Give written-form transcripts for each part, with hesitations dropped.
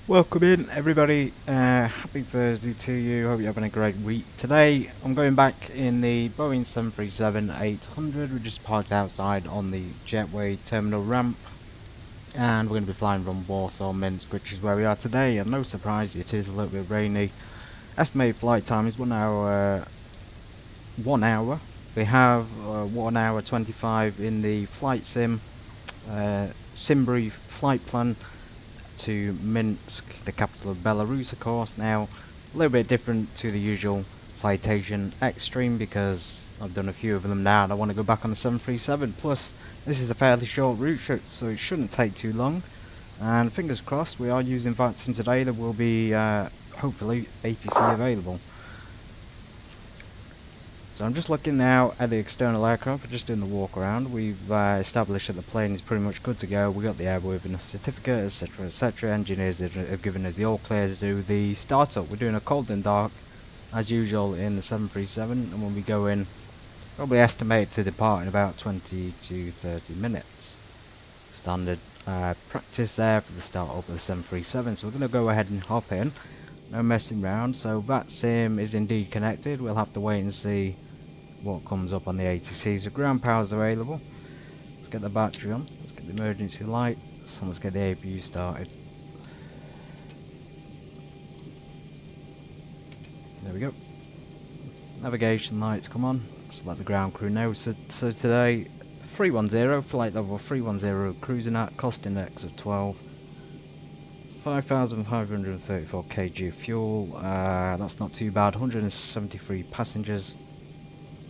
Welcome in everybody, happy Thursday to you, hope you're having a great week. Today I'm going back in the Boeing 737-800, we just parked outside on the jetway terminal ramp and we're going to be flying from Warsaw, Minsk, which is where we are today, and no surprise it is a little bit rainy. Estimated flight time is 1 hour, we have 1 hour 25 in the flight sim, sim brief flight plan to Minsk, the capital of Belarus, of course. Now, a little bit different to the usual Citation Extreme because I've done a few of them now and I want to go back on the 737. Plus, this is a fairly short route, so it shouldn't take too long. And fingers crossed, we are using VATSIM today. There will be, hopefully, ATC available. So I'm just looking now at the external aircraft. We're just doing the walk around. We've established that the plane is pretty much good to go. We got the airworthiness certificate, etc, etc. Engineers have given us the all clear to do the startup. We're doing a cold and dark as usual in the 737, and when we go in, probably estimate to depart in about 20 to 30 minutes. Standard practice there for the start up of the 737. So we're going to go ahead and hop in. No messing around. So VATSIM is indeed connected. We'll have to wait and see what comes up on the ATC. So ground power is available. Let's get the battery on. Let's get the emergency lights, and let's get the APU started. There we go. Navigation lights come on. Just let the ground crew know. So today, 310, flight level 310, cruising at cost index of 12. 5,534 kg of fuel, that's not too bad. 173 passengers.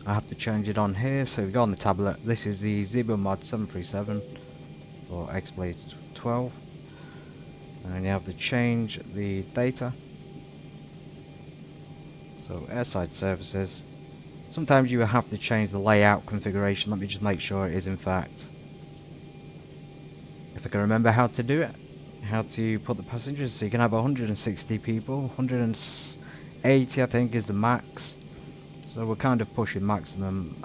I have to change it on here, so we go on the tablet. This is the Zebra Mod 737 for X-Blade 12, and you have to change the data. So airside services. Sometimes you have to change the layout configuration. Let me just make sure it is in fact, if I can remember how to do it. How to put the passengers, so you can have 160 people, 180 I think is the max, so we're kind of pushing maximum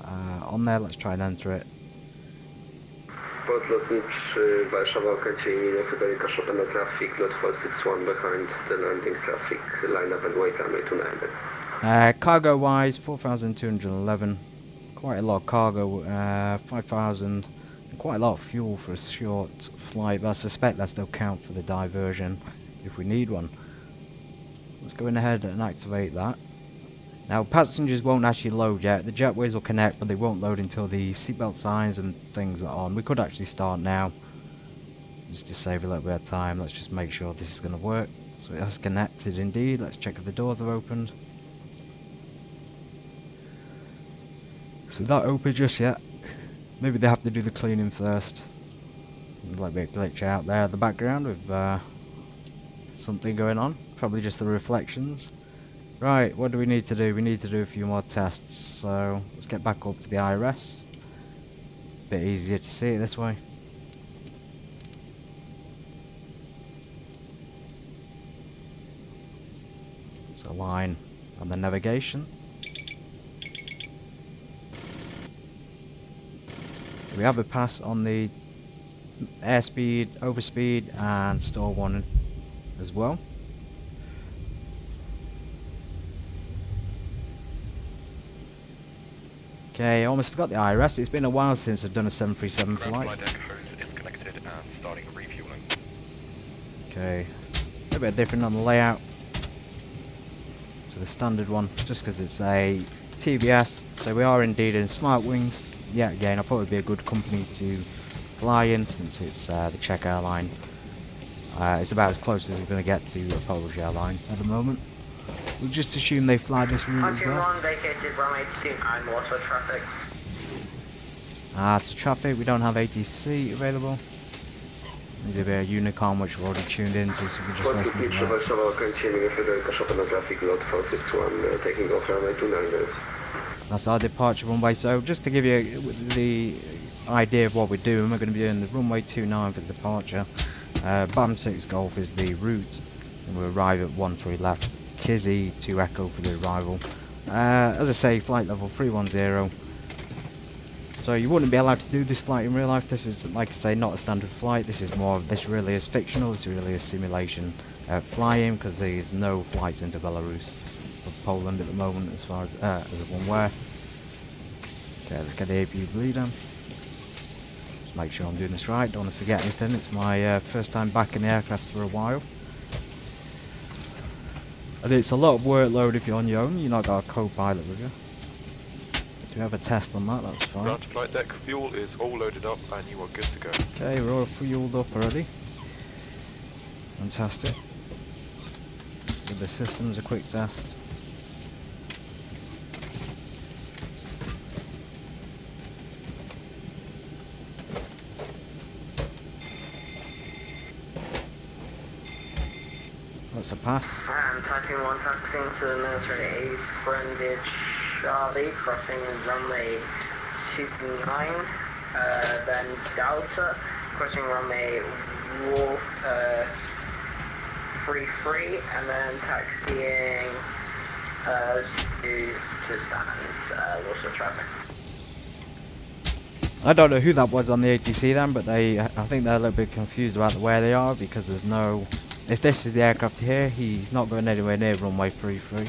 on there. Let's try and enter it. Port lotniczy Warszawa okręcie imienia Fryderyka Chopina traffic, lot 461 behind the landing traffic, line up and wait runway 29. Cargo wise, 4,211, quite a lot of cargo, 5,000. Quite a lot of fuel for a short flight, but I suspect that still count for the diversion if we need one. Let's go in ahead and activate that. Now passengers won't actually load yet. The jetways will connect, but they won't load until the seatbelt signs and things are on. We could actually start now, just to save a little bit of time. Let's just make sure this is going to work. So it has connected indeed. Let's check if the doors are opened. So not open just yet. Maybe they have to do the cleaning first. There's a little bit of glitch out there in the background with something going on. Probably just the reflections. Right, what do we need to do? We need to do a few more tests. So let's get back up to the IRS. Bit easier to see it this way. So line on the navigation. We have a pass on the airspeed, overspeed, and stall one as well. Okay, I almost forgot the IRS. It's been a while since I've done a 737 flight. Okay, a bit different on the layout to the standard one, just because it's a TBS. So we are indeed in Smartwings. Yeah, again, I thought it would be a good company to fly in since it's the Czech airline. It's about as close as we're going to get to a Polish airline at the moment. We'll just assume they fly this route as well. Warsaw traffic. It's traffic. We don't have ATC available. There's a bit of Unicom which we've already tuned into, so we just listen to that. Warszawa okręcie imienia Fryderyka Chopina traffic, lot 461 taking off runway 29. That's our departure runway. So just to give you the idea of what we're doing, we're going to be doing the runway 29 for the departure. BAM 6 Golf is the route, and we'll arrive at 13 left. Kizzy 2 Echo for the arrival. As I say, flight level 310. So you wouldn't be allowed to do this flight in real life. This is, like I say, not a standard flight. This is more of, this really is fictional. This really is simulation flying, because there's no flights into Belarus or Poland at the moment, as far as I'm aware. Okay, let's get the APU bleed on. Just make sure I'm doing this right. Don't want to forget anything. It's my first time back in the aircraft for a while. And it's a lot of workload if you're on your own. You've not got a co-pilot with you. We have a test on that, that's fine. Ground to flight deck, fuel is all loaded up and you are good to go. Okay, we're all fueled up already. Fantastic. Give the systems a quick test. That's a pass. And Typhoon 1 taxiing to the military A-friended Charlie, crossing runway 29, then Delta, crossing runway Wolf 33, and then taxiing to stands, Warsaw Chopin. I don't know who that was on the ATC then, but I think they're a little bit confused about where they are, because there's no... If this is the aircraft here, he's not going anywhere near runway 33.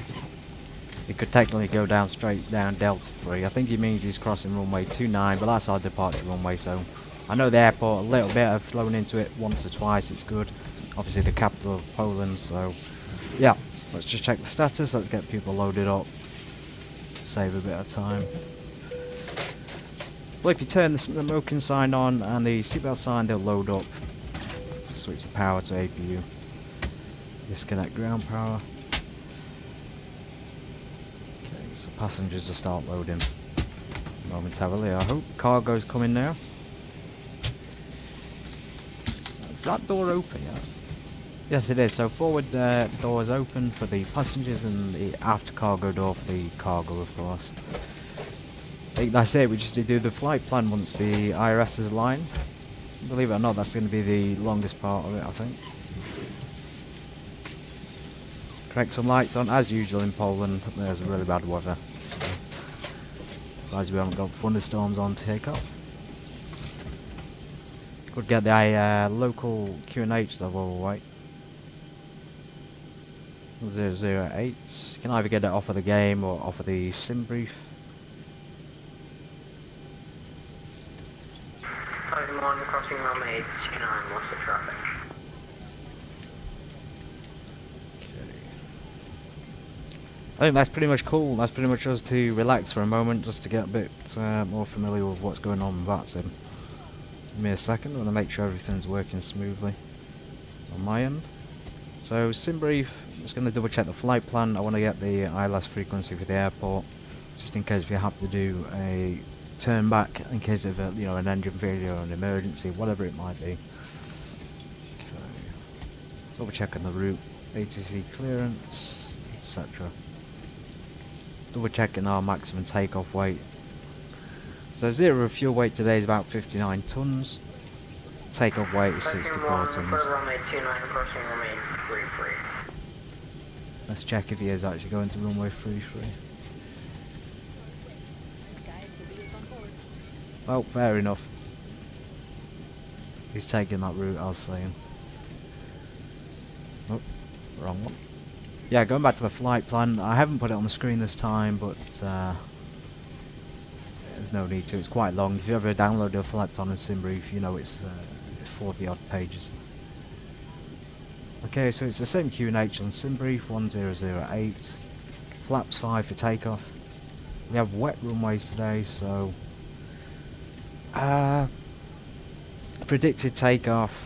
He could technically go down straight down Delta 3. I think he means he's crossing runway 29, but that's our departure runway, so... I know the airport a little bit, I've flown into it once or twice, it's good. Obviously the capital of Poland, so... Yeah, let's just check the status, let's get people loaded up. Save a bit of time. Well, if you turn the smoking sign on and the seatbelt sign, they'll load up. Let's switch the power to APU. Disconnect ground power. Okay, so passengers will start loading momentarily, I hope. Cargo's coming now. Is that door open yet? Yes, it is. So forward door is open for the passengers, and the aft cargo door for the cargo, of course. I think that's it. We just need to do the flight plan once the IRS is aligned. Believe it or not, that's going to be the longest part of it, I think. Correct some lights on, as usual in Poland. There's really bad weather, so surprised we haven't got thunderstorms on takeoff. Could get the local QNH level right. 008. You can either get it off of the game or off of the sim brief. Typhoon 1 crossing runway 29, what's the traffic? I think that's pretty much cool. That's pretty much us to relax for a moment, just to get a bit more familiar with what's going on with that sim. Give me a second, I want to make sure everything's working smoothly on my end. So, sim brief, I'm just going to double check the flight plan. I want to get the ILS frequency for the airport, just in case we have to do a turn back in case of a, an engine failure or an emergency, whatever it might be. Okay. Double checking the route, ATC clearance, etc. Double checking our maximum takeoff weight. So zero fuel weight today is about 59 tons. Takeoff weight is 64 tons. Runway 29 crossing runway 33. Let's check if he is actually going to runway 33. Well, fair enough. He's taking that route, I was saying. Oh, wrong one. Yeah, going back to the flight plan, I haven't put it on the screen this time, but there's no need to. It's quite long. If you ever download a flight plan and sim brief, you know it's 40 odd pages. Okay, so it's the same QNH on sim brief 1008. Flaps 5 for takeoff. We have wet runways today, so predicted takeoff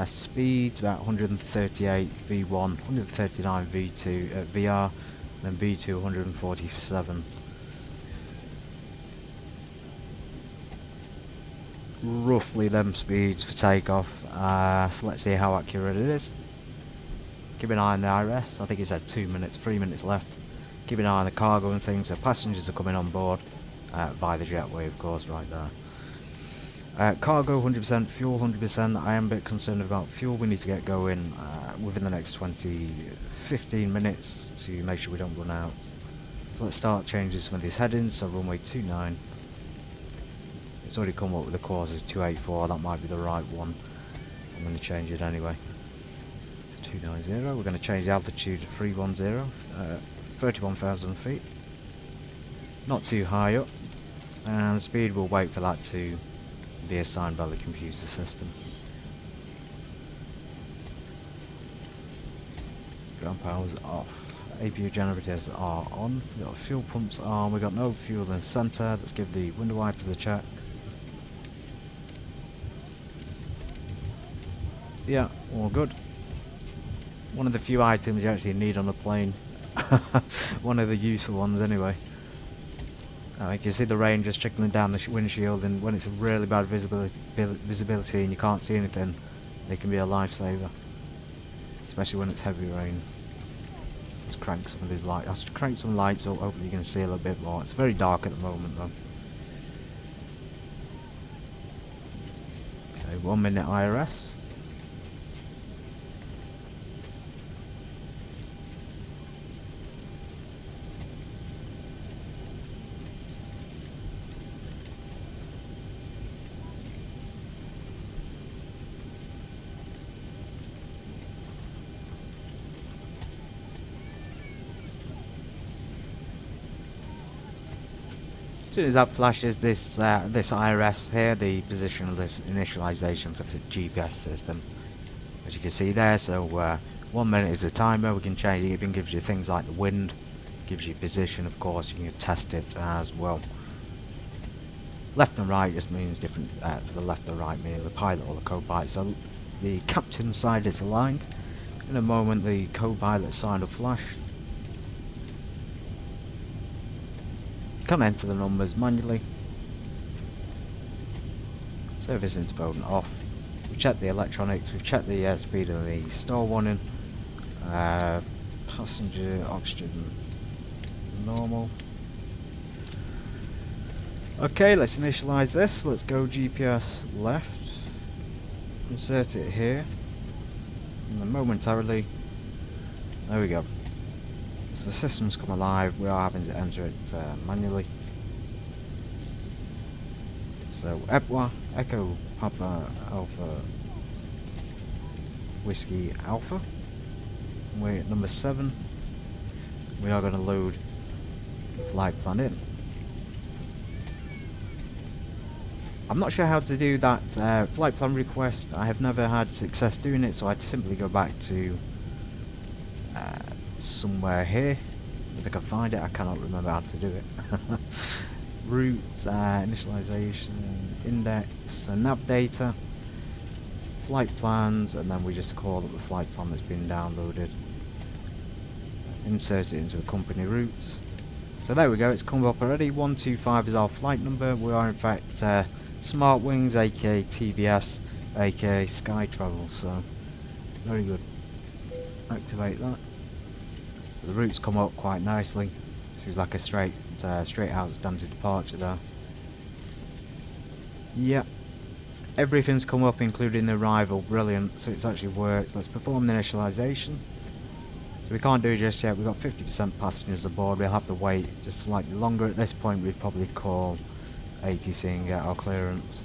speed about 138 V1, 139 V2 VR, then V2 147. Roughly them speeds for takeoff. So let's see how accurate it is. Keep an eye on the IRS. I think it said 2 minutes, 3 minutes left. Keep an eye on the cargo and things. So passengers are coming on board via the jetway, of course, right there. Cargo 100%, fuel 100%. I am a bit concerned about fuel. We need to get going within the next 15 minutes to make sure we don't run out. So let's start changing some of these headings. So runway 29. It's already come up with the course as 284, that might be the right one. I'm going to change it anyway. It's 290, we're going to change the altitude to 310, 31,000 feet. Not too high up, and speed we'll wait for that to be assigned by the computer system. Ground power's off. APU generators are on. We've got fuel pumps on. We've got no fuel in the centre. Let's give the window wipers a check. Yeah, all good. One of the few items you actually need on a plane. One of the useful ones anyway. You can see the rain just trickling down the windshield, and when it's really bad visibility and you can't see anything, they can be a lifesaver. Especially when it's heavy rain. Let's crank some of these lights. I'll crank some lights up, hopefully you can see a little bit more. It's very dark at the moment though. Okay, 1 minute IRS. As soon as that flashes, this IRS here, the position of this initialization for the GPS system, as you can see there. So 1 minute is the timer. We can change it. It even gives you things like the wind, gives you position. Of course, you can test it as well. Left and right just means different for the left and right, meaning the pilot or the co-pilot. So the captain's side is aligned. In a moment, the co-pilot sign will flash. You can enter the numbers manually. Service interval off. We've checked the electronics, we've checked the speed of the stall warning. Passenger oxygen normal. Okay, let's initialize this. Let's go GPS left. Insert it here. And then momentarily. There we go. So the system's come alive, we are having to enter it manually. So EPWA, Echo Papa Alpha Whiskey Alpha. We're at number 7. We are going to load flight plan in. I'm not sure how to do that flight plan request. I have never had success doing it, so I'd simply go back to somewhere here. If I can find it, I cannot remember how to do it. Routes, initialization, index, nav data, flight plans, and then we just call up the flight plan that's been downloaded. Insert it into the company routes. So there we go, it's come up already. 125 is our flight number. We are in fact Smartwings, aka TVS, aka Sky Travel, so very good. Activate that. The routes come up quite nicely. Seems like a straight out standard departure there. Yeah, everything's come up including the arrival. Brilliant. So it's actually worked. Let's perform the initialization. So we can't do it just yet. We've got 50% passengers aboard. We'll have to wait just slightly longer. At this point we'd probably call ATC and get our clearance.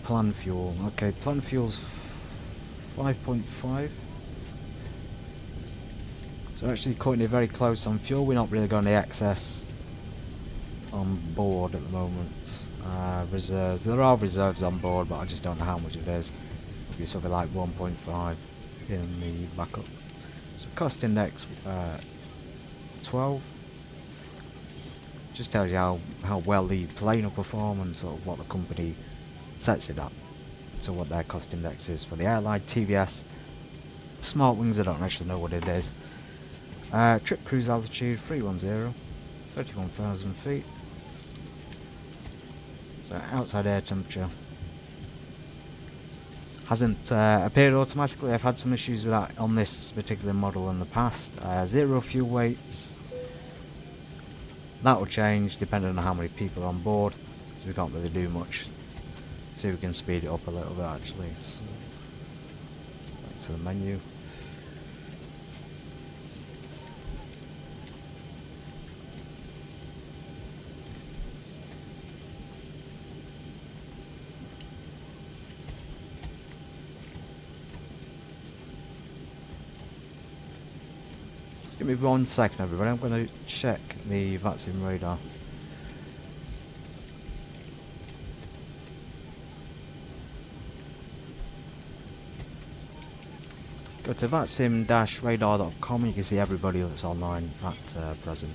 Plan fuel. Okay, plan fuel's 5.5. So we're actually cutting it very close on fuel. We're not really going to excess on board at the moment. Reserves. There are reserves on board, but I just don't know how much it is. It'll be something like 1.5 in the backup. So cost index 12. Just tells you how well the plane will perform and sort of what the company sets it at. So what their cost index is for the airline. TVS, Smartwings, I don't actually know what it is. Trip cruise altitude 310, 31,000 feet. So outside air temperature hasn't appeared automatically. I've had some issues with that on this particular model in the past. 0 fuel weights. That will change depending on how many people are on board, so we can't really do much. See if we can speed it up a little bit actually. So, back to the menu. Give me 1 second, everybody. I'm going to check the VATSIM radar. Go to vatsim-radar.com and you can see everybody that's online at present.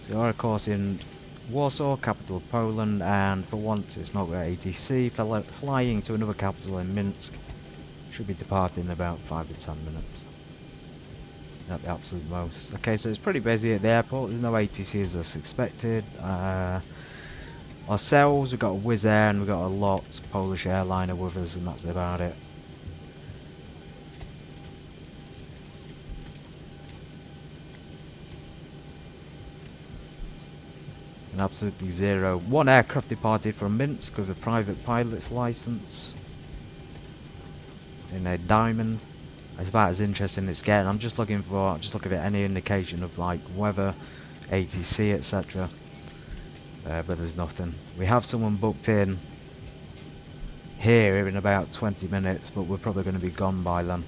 So you are of course in Warsaw, capital of Poland, and for once it's not got ATC, flying to another capital in Minsk. Should be departing in about 5 to 10 minutes. At the absolute most. Okay, so it's pretty busy at the airport. There's no ATC as expected. Ourselves, we've got a Wizz Air and we've got a lot Polish airliner with us, and that's about it. And absolutely zero. One aircraft departed from Minsk with a private pilot's license in a Diamond. It's about as interesting as it's getting. I'm just looking at any indication of like weather, ATC, etc. But there's nothing. We have someone booked in here in about 20 minutes, but we're probably going to be gone by then.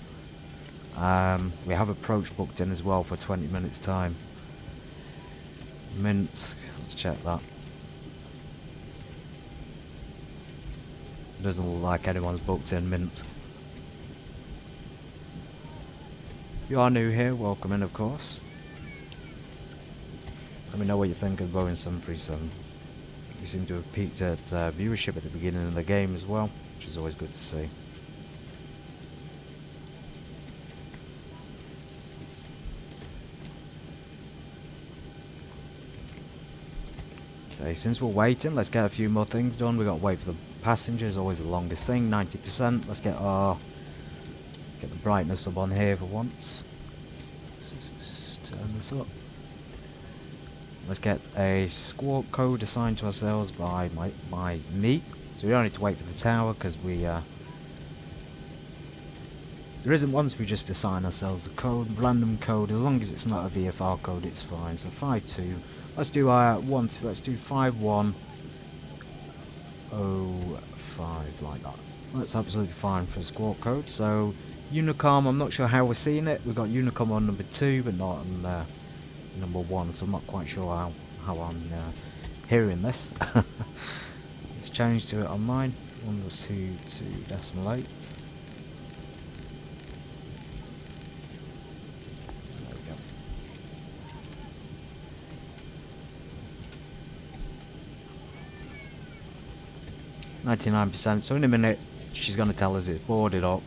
We have approach booked in as well for 20 minutes time. Minsk, let's check that. Doesn't look like anyone's booked in Minsk. If you are new here, welcome in of course. Let me know what you think of Boeing 737. We seem to have peaked at viewership at the beginning of the game as well, which is always good to see. Okay, since we're waiting, let's get a few more things done. We've got to wait for the passengers, always the longest thing, 90%. Let's get the brightness up on here for once. Let's turn this up. Let's get a squawk code assigned to ourselves by me. So we don't need to wait for the tower because there isn't one, so we just assign ourselves a code, random code. As long as it's not a VFR code, it's fine. So 52. Let's do let's do 5105 like that. That's absolutely fine for a squawk code. So Unicom, I'm not sure how we're seeing it. We've got Unicom on number 2, but not on number 1, so I'm not quite sure how I'm hearing this. Let's change to it on mine. 1.2.8. There we go. 99%. So in a minute, she's going to tell us it's boarded up.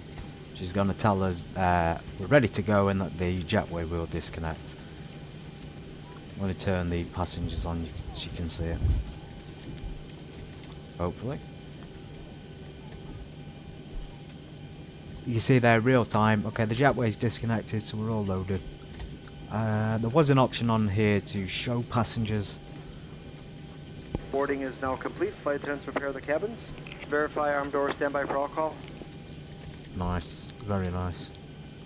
She's going to tell us we're ready to go and that the jetway will disconnect. I'm going to turn the passengers on so you can see it. Hopefully. You can see there real time. Okay, the jetway is disconnected, so we're all loaded. There was an option on here to show passengers. Boarding is now complete. Flight attendants prepare the cabins. Verify arm door, standby for all call. Nice, very nice.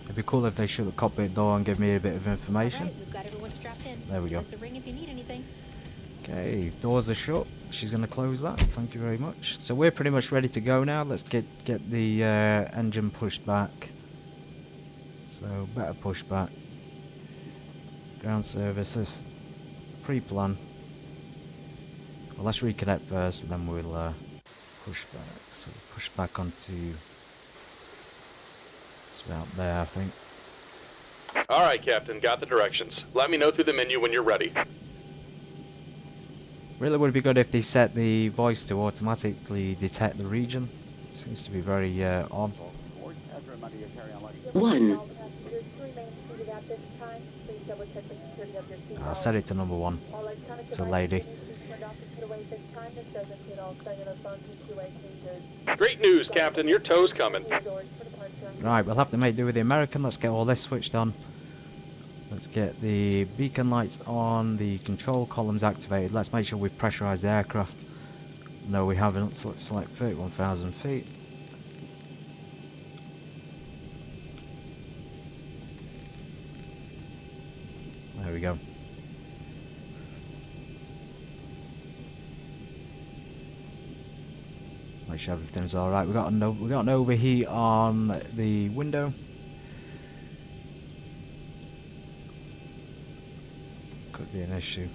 It'd be cool if they shut the cockpit door and give me a bit of information. Alright, we've got everyone strapped in. There we go. Give us a ring if you need anything. Okay, doors are shut. She's going to close that. Thank you very much. So we're pretty much ready to go now. Let's get the engine pushed back. So better push back. Ground services. Pre-plan. Well, let's reconnect first, and then we'll push back. So push back onto. It's about there, I think. Alright, Captain, got the directions. Let me know through the menu when you're ready. Really would be good if they set the voice to automatically detect the region. Seems to be very odd. 1. I'll set it to number 1. It's a lady. Great news, Captain. Your tow's coming. Right, we'll have to make do with the American. Let's get all this switched on. Let's get the beacon lights on, the control columns activated. Let's make sure we've pressurized the aircraft. No, we haven't, so let's select 31,000 feet. There we go. Make sure everything's alright. We got an overheat on the window. Could be an issue.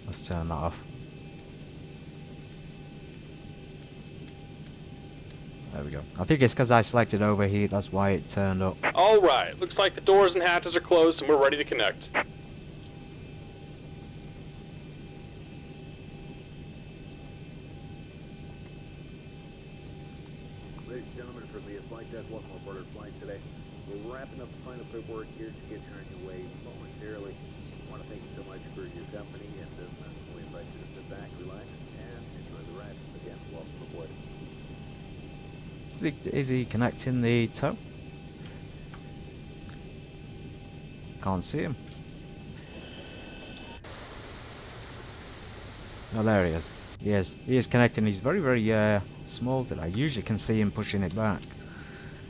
Let's turn that off. There we go. I think it's because I selected overheat, that's why it turned up. Alright, looks like the doors and hatches are closed and we're ready to connect. Ladies and gentlemen, from the flight deck, welcome aboard our flight today. We're wrapping up the final paperwork here to get you on your way momentarily. I want to thank you so much for your company, and we invite you to sit back, relax, and enjoy the ride. Again, welcome aboard. Is he connecting the tow? Can't see him. Oh, there he is. He is connecting. He's very, very small today. I usually can see him pushing it back.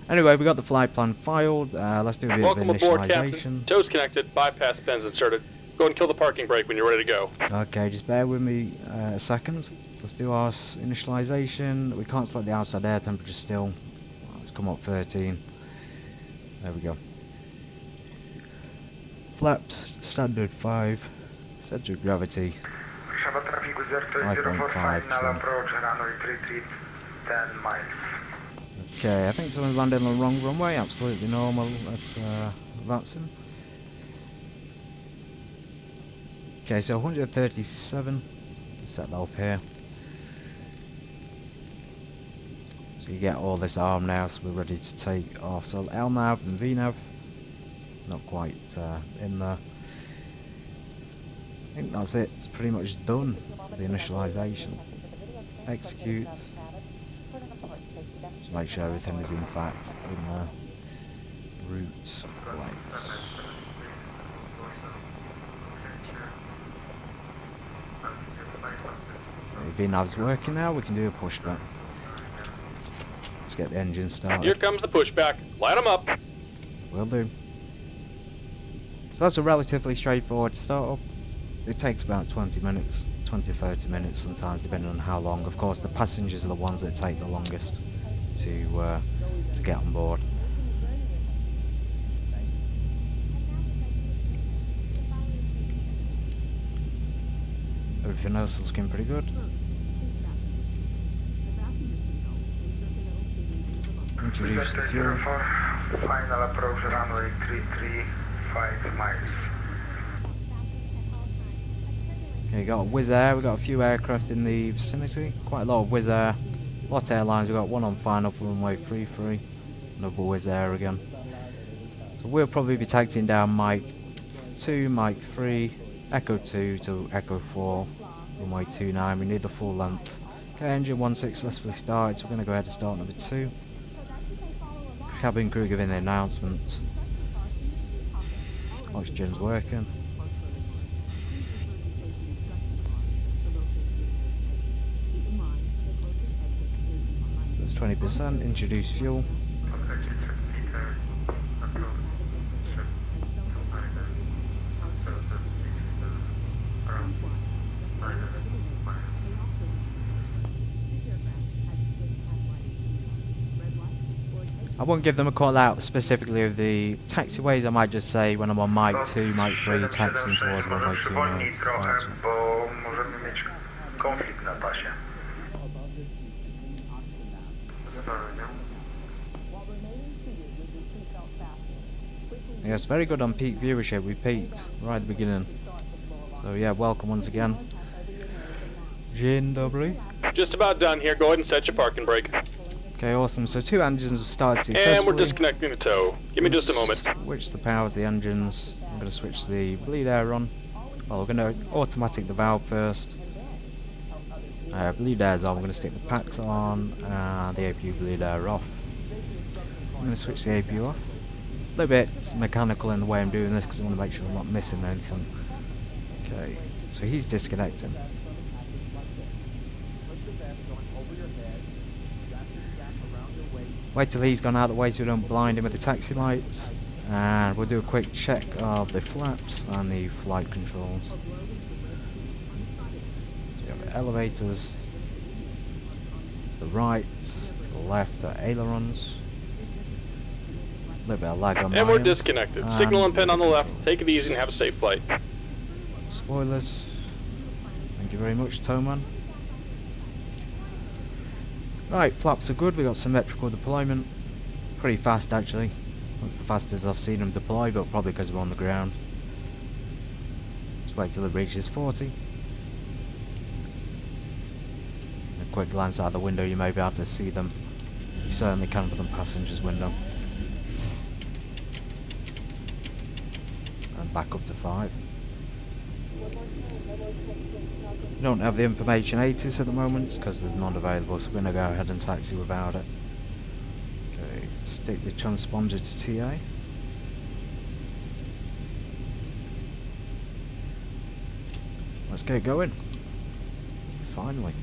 Anyway, we got the flight plan filed. Let's do a bit Welcome of aboard, initialization. Captain. Tow's connected, bypass pins inserted. Go ahead and kill the parking brake when you're ready to go. Okay, just bear with me a second. Let's do our initialization. We can't select the outside air temperature still. Let's come up 13. There we go. Flaps standard 5. Center of gravity 5.5. Okay, I think someone's landed on the wrong runway. Absolutely normal. That's him. Okay, so 137. Set that up here. So you get all this arm now, so we're ready to take off. So LNAV and VNAV, not quite in there. I think that's it. It's pretty much done for the initialization. Execute. Just make sure everything is in fact in route lights. VNAV's working now. We can do a pushback. Let's get the engine started. Here comes the pushback. Light them up. Will do. So that's a relatively straightforward startup. It takes about 20 minutes, 20-30 minutes sometimes, depending on how long. Of course, the passengers are the ones that take the longest to get on board. Everything else is looking pretty good. Introduce the fuel. Final approach runway 335 miles. Okay, got Wizz Air. We've got a few aircraft in the vicinity. Quite a lot of Wizz Air. A lot of airlines. We've got one on final for runway 33. Another Wizz Air again. So we'll probably be taxiing down Mike 2, Mike 3, Echo 2 to Echo 4, runway 29. We need the full length. Okay, engine 1 successfully started, so we're going to go ahead and start number 2. Cabin crew giving the announcement. Oxygen's working. So that's 20%. Introduce fuel. I won't give them a call out specifically of the taxiways. I might just say when I'm on Mike 2, Mike 3, taxiing towards runway 29. Yes, very good on peak viewership. We peaked right at the beginning. So yeah, welcome once again. Dzień dobry. Just about done here. Go ahead and set your parking brake. Okay, awesome. So 2 engines have started successfully. And we're disconnecting the tow. Give me just a moment. Switch the power of the engines. I'm going to switch the bleed air on. Well, we're going to automatic the valve first. Bleed air's on. We're going to stick the packs on and the APU bleed air off. I'm going to switch the APU off. A little bit mechanical in the way I'm doing this because I want to make sure I'm not missing anything. Okay, so he's disconnecting. Wait till he's gone out of the way so we don't blind him with the taxi lights. And we'll do a quick check of the flaps and the flight controls. So you have the elevators to the right, to the left are ailerons. little bit of lag on my And we're end. disconnected. Signal and pin on the left. Take it easy and have a safe flight. Spoilers. Thank you very much, Towman. Right, flaps are good. We got symmetrical deployment. Pretty fast actually. That's the fastest I've seen them deploy, but probably because we're on the ground. Just wait till it reaches 40. A quick glance out the window, you may be able to see them. You certainly can from the passenger's window. And back up to 5. We don't have the information ATIS at the moment because there's none available, so we're going to go ahead and taxi without it. Okay, stick the transponder to TA. Let's get going. Finally.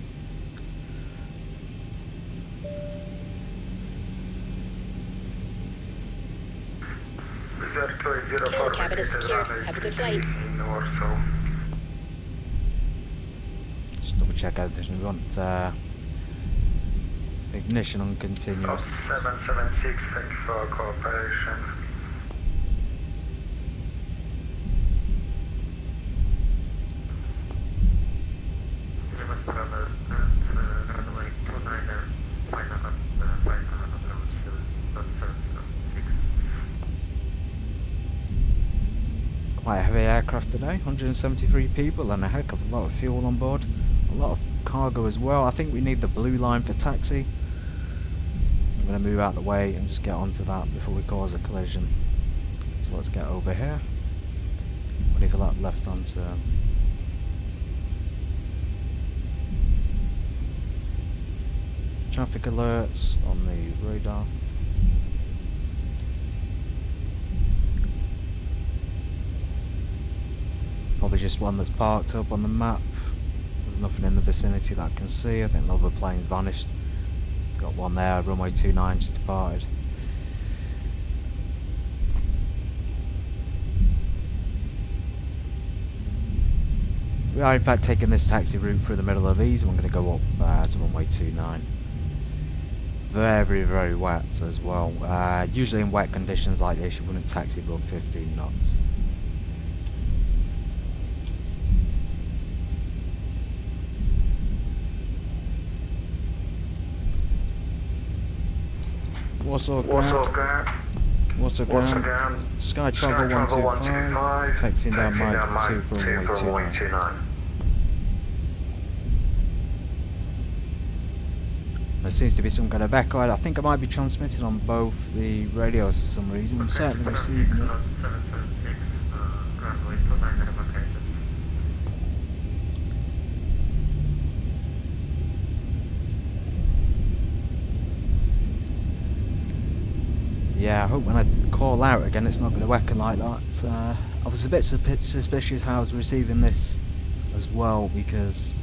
Cabin is secured. Have a good flight. In Warsaw. Just double check everything. We want ignition on continuous. 776, thank you for cooperation. You must travel at runway 29 and find out flight approach to 776. Quite a heavy aircraft today, 173 people and a heck of a lot of fuel on board. A lot of cargo as well. I think we need the blue line for taxi. I'm going to move out the way and just get onto that before we cause a collision. So let's get over here. Ready for that left hand turn. Traffic alerts on the radar. Probably just one that's parked up on the map. There's nothing in the vicinity that I can see. I think the other plane's vanished. Got one there, runway 29 just departed. So we are in fact taking this taxi route through the middle of these, and we're going to go up to runway 29. Very, very wet as well. Usually in wet conditions like this, you wouldn't taxi above 15 knots. Warsaw ground. Warsaw ground. Sky Travel 125. Taxiing down Mike 2 for runway 29. There seems to be some kind of echo. I think I might be transmitting on both the radios for some reason. I'm certainly receiving it. 776, runway 29 and located. Yeah, I hope when I call out again it's not going to echo like that. I was a bit suspicious how I was receiving this as well, because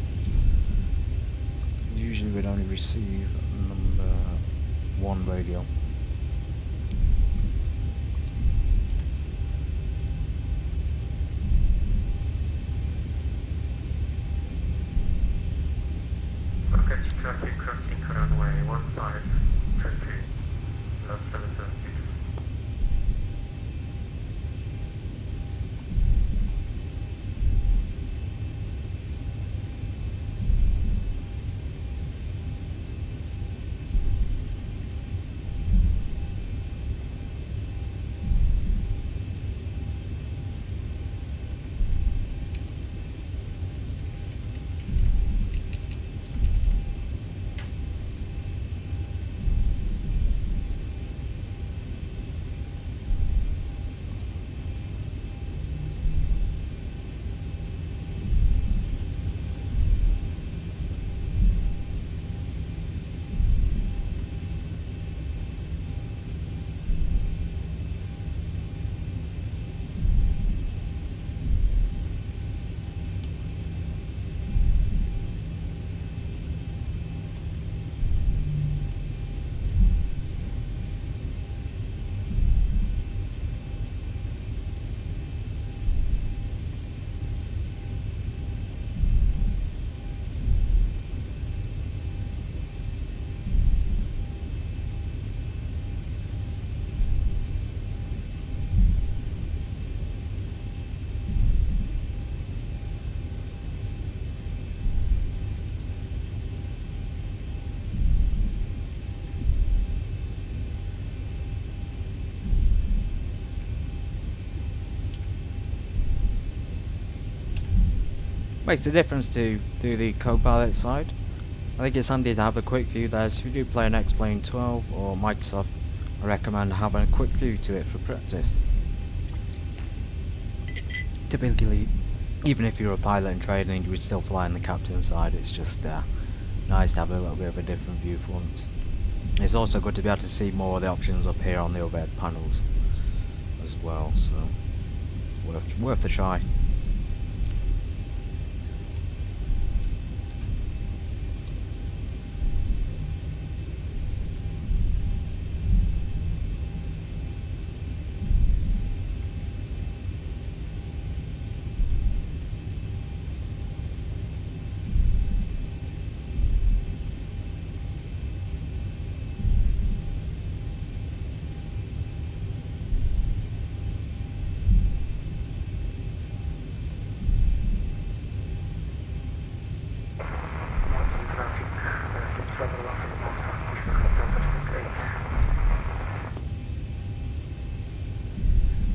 usually we'd only receive number 1 radio. Rocket traffic crossing runway 1523, lot 776. makes a difference to do the co-pilot side. I think it's handy to have a quick view there, so if you do play an X-Plane 12 or Microsoft, I recommend having a quick view to it for practice. Typically, even if you're a pilot in training, you would still fly on the captain's side. It's just nice to have a little bit of a different view for once. It's also good to be able to see more of the options up here on the overhead panels as well, so worth the try.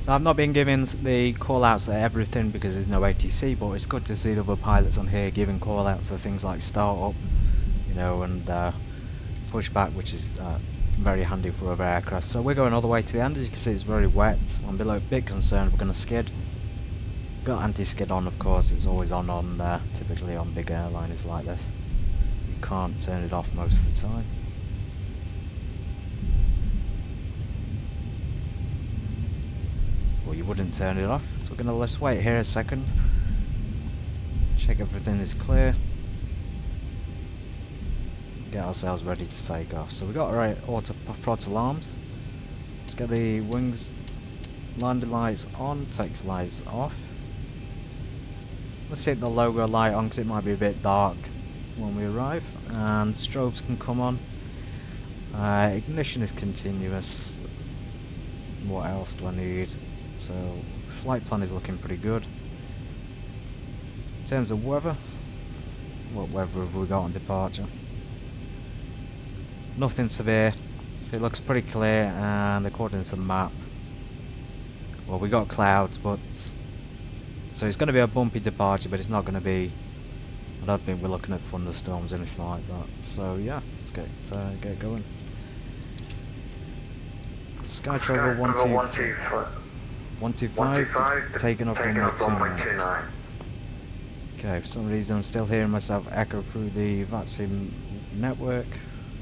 So I've not been giving the call-outs to everything because there's no ATC, but it's good to see the other pilots on here giving call-outs to things like start-up, you know, and pushback, which is very handy for other aircraft. So we're going all the way to the end. As you can see, it's very wet. I'm a bit concerned we're going to skid. Got anti-skid on, of course. It's always on typically on big airliners like this. You can't turn it off most of the time. Well, you wouldn't turn it off, so we're going to just wait here a second, check everything is clear, get ourselves ready to take off. So we got our auto throttle arms. Let's get the wings landing lights on, takes lights off. Let's take the logo light on because it might be a bit dark when we arrive, and strobes can come on. Ignition is continuous. What else do I need? So, flight plan is looking pretty good. In terms of weather, what weather have we got on departure? Nothing severe, so it looks pretty clear, and according to the map, well, we got clouds, but so it's going to be a bumpy departure, but it's not going to be, I don't think we're looking at thunderstorms or anything like that. So yeah, let's get going. Sky Travel 125, taking off runway 29. Okay, for some reason I'm still hearing myself echo through the vaccine network.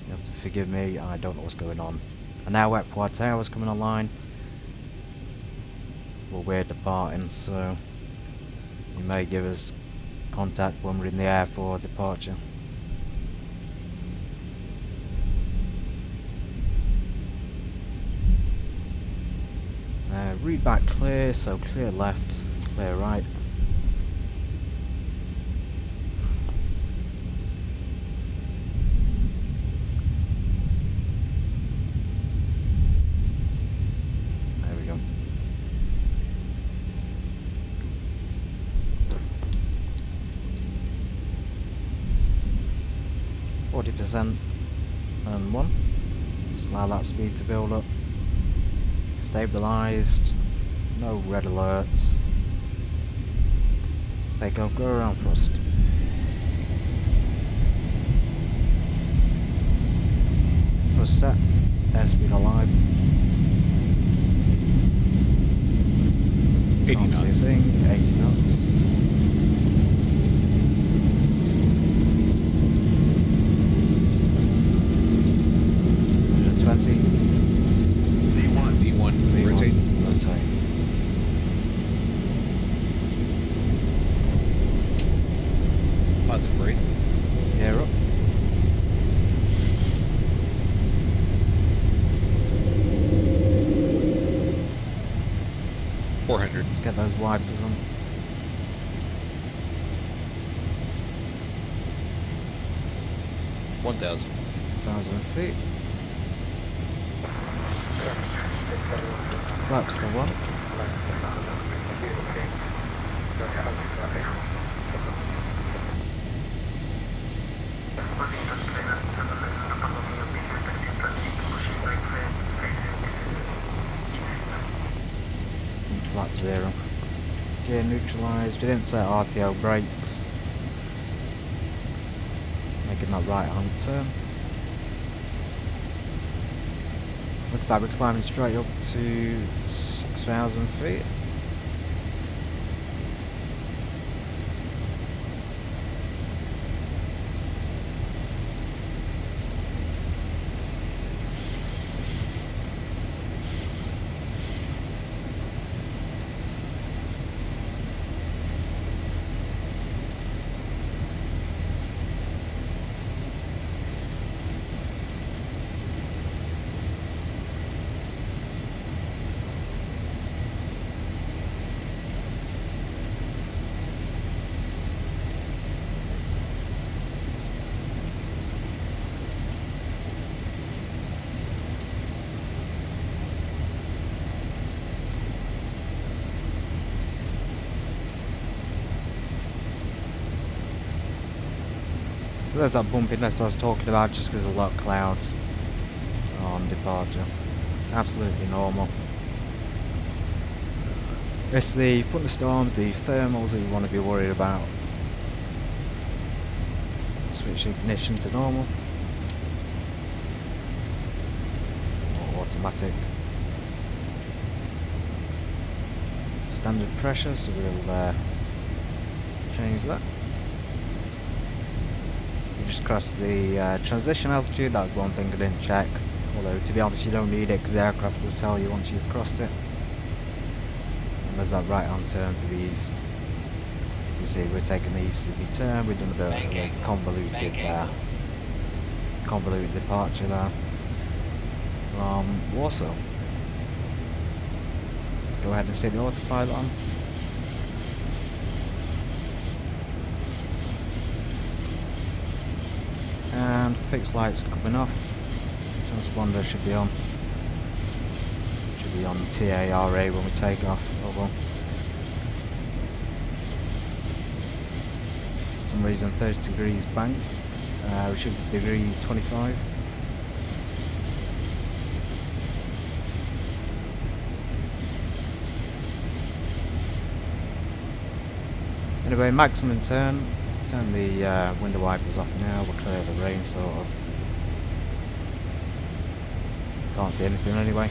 You have to forgive me, I don't know what's going on. And now EPWA Tower's coming online. Well, we're departing, so you may give us contact when we're in the air for departure. Read back clear, so clear left, clear right. There we go. 40% and 1. Just allow that speed to build up. Stabilised, no red alerts. Take off, go around first. First set, airspeed alive. 80 knots. Can't see a thing, 80 knots. Rotate. Positive rate. Gear up. Let's get those wipers on. $1,000. 1,000 feet. Flaps to 1. And flap 0. Gear neutralised. We didn't set RTO brakes. making that right hand turn. Looks like we're climbing straight up to 6,000 feet. So there's that bumpiness I was talking about, just because there's a lot of clouds on departure. It's absolutely normal. It's the thunderstorms, the thermals that you want to be worried about. Switch ignition to normal. Or automatic. Standard pressure, so we'll change that. We just crossed the transition altitude. That's one thing I didn't check, although to be honest you don't need it because the aircraft will tell you once you've crossed it. And there's that right hand turn to the east. You see we're taking the easterly turn. We've done a bit of a convoluted departure there from Warsaw. Go ahead and stay the autopilot on. And fixed lights coming off. Transponder should be on. Should be on TARA when we take off. Oh well. For some reason 30 degrees bank. We should be degree 25. Anyway, maximum turn. Turn the window wipers off now. We'll clear the rain sort of. Can't see anything anyway.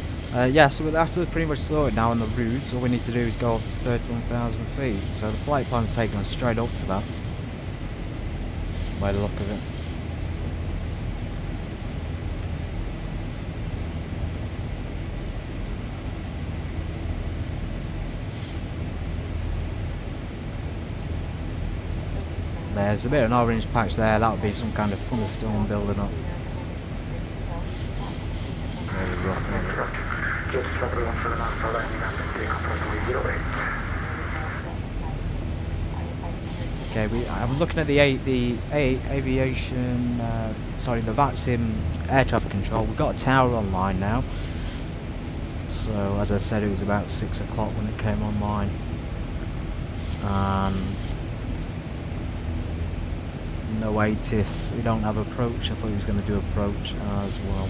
Yeah, so that's pretty much sorted now on the routes. All we need to do is go up to 31,000 feet. So the flight plan's taking us straight up to that, by the look of it. There's a bit of an orange patch there. That would be some kind of thunderstorm building up. Really rough one. Okay, I'm looking at the aviation, sorry, the VATSIM air traffic control. We've got a tower online now. So as I said, it was about 6 o'clock when it came online. And no ATIS, we don't have approach. I thought he was going to do approach as well.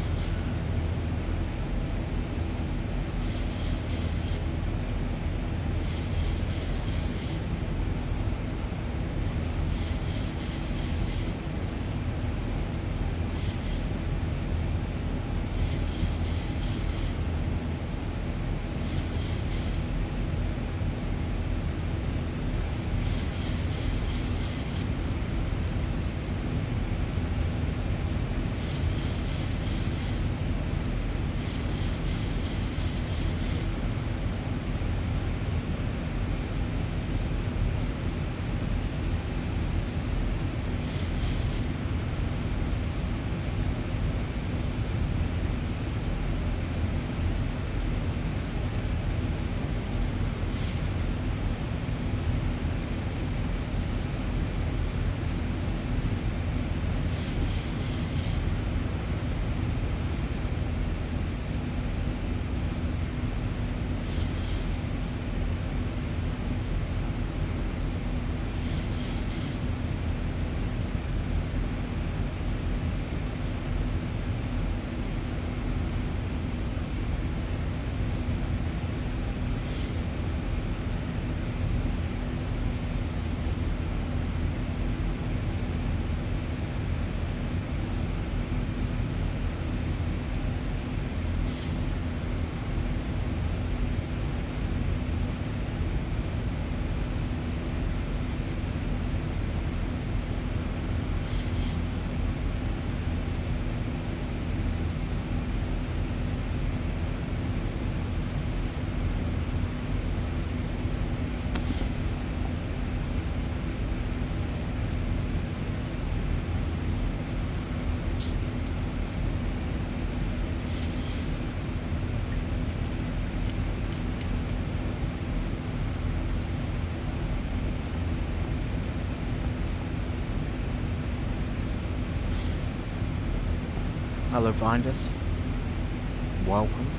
Hello, Finders. Welcome.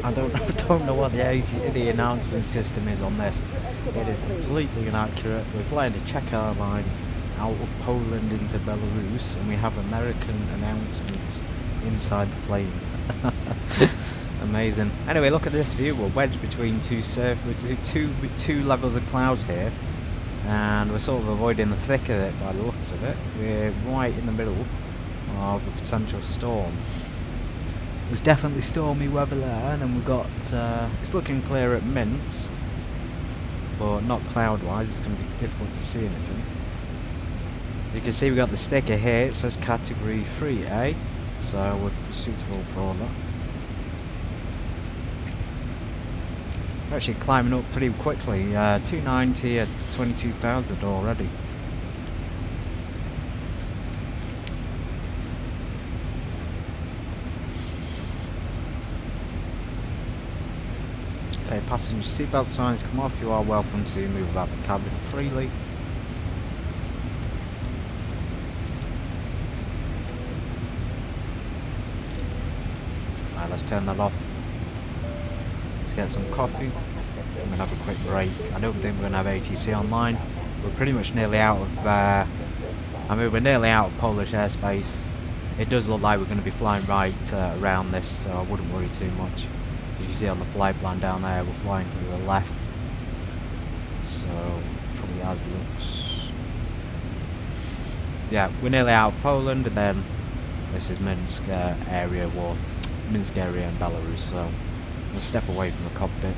I don't know what the announcement system is on this. It is completely inaccurate. We're flying a Czech airline out of Poland into Belarus, and we have American announcements inside the plane. Amazing. Anyway, look at this view. We're wedged between two levels of clouds here, and we're sort of avoiding the thick of it by the looks of it. We're right in the middle of a potential storm. There's definitely stormy weather there, and then we've got, it's looking clear at Minsk, but not cloud-wise. It's going to be difficult to see anything. You can see we've got the sticker here. It says Category 3A, so we're suitable for all that. We're actually climbing up pretty quickly, 290 at 22,000 already. Okay, passenger seatbelt signs come off. You are welcome to move about the cabin freely. Alright, let's turn that off. Let's get some coffee. I'm going to have a quick break. I don't think we're going to have ATC online. We're pretty much nearly out of, we're nearly out of Polish airspace. It does look like we're going to be flying right around this, so I wouldn't worry too much. You can see on the flight plan down there, we're flying to the left, so probably as looks. Yeah, we're nearly out of Poland, and then this is Minsk area, Minsk area in Belarus. So we'll step away from the cockpit.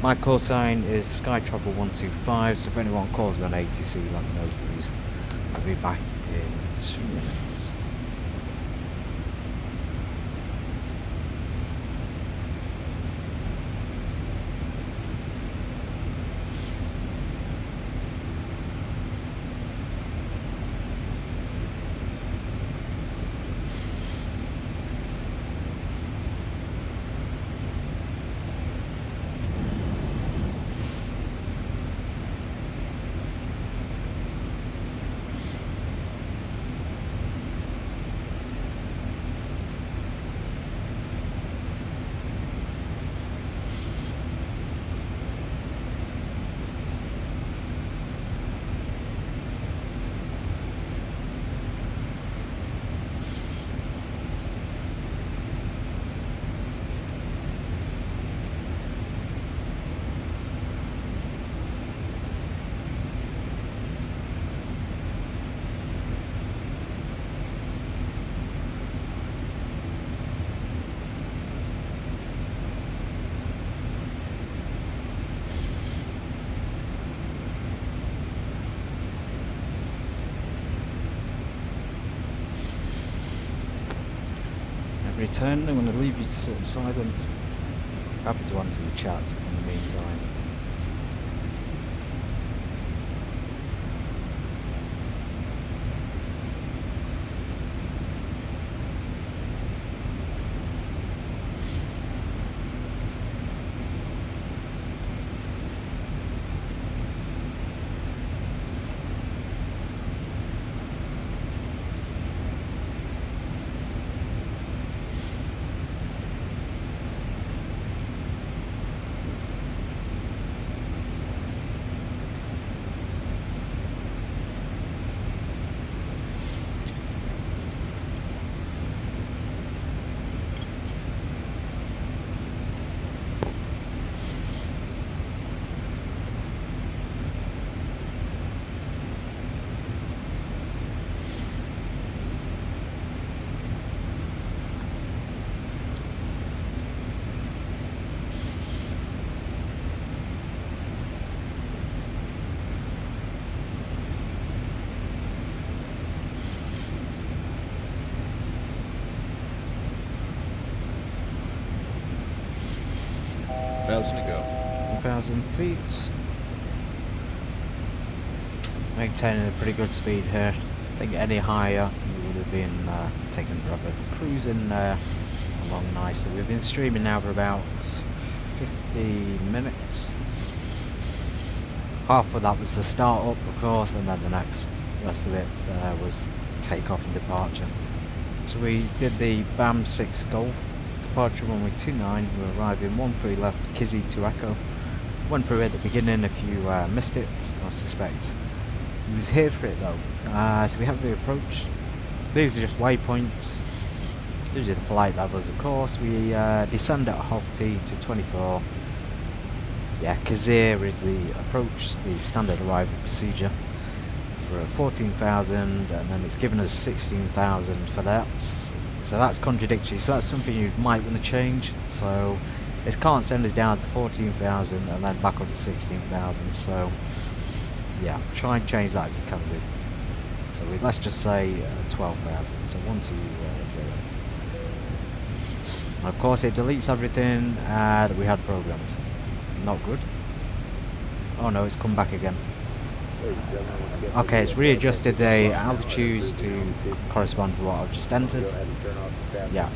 My call sign is Skytravel 125. So if anyone calls me on ATC, let me know, please. I'll be back in 2 minutes. Return. I'm going to leave you to sit in silence. Happy to answer the chat in the meantime. 1,000 to go. 1,000 feet. Maintaining a pretty good speed here. I think any higher we would have been taken forever. Cruising along nicely. We've been streaming now for about 50 minutes. Half of that was the start up, of course, and then the rest of it was takeoff and departure. So we did the BAM 6 Golf, departure runway 29, we arrived in 13 left, Kizzy to Echo. Went through it at the beginning. If you missed it, I suspect you was here for it though. So we have the approach. These are just waypoints. These are the flight levels, of course. We descend at half T to 24. Yeah, Kazir is the approach, the standard arrival procedure. We're at 14,000, and then it's given us 16,000 for that. So that's contradictory. So that's something you might want to change. So it can't send us down to 14,000 and then back up to 16,000. So yeah, try and change that if you can do. So let's just say 12,000. So 120. And of course, it deletes everything that we had programmed. Not good. Oh no, it's come back again. Okay, it's readjusted the altitudes to correspond to what I've just entered. Yeah,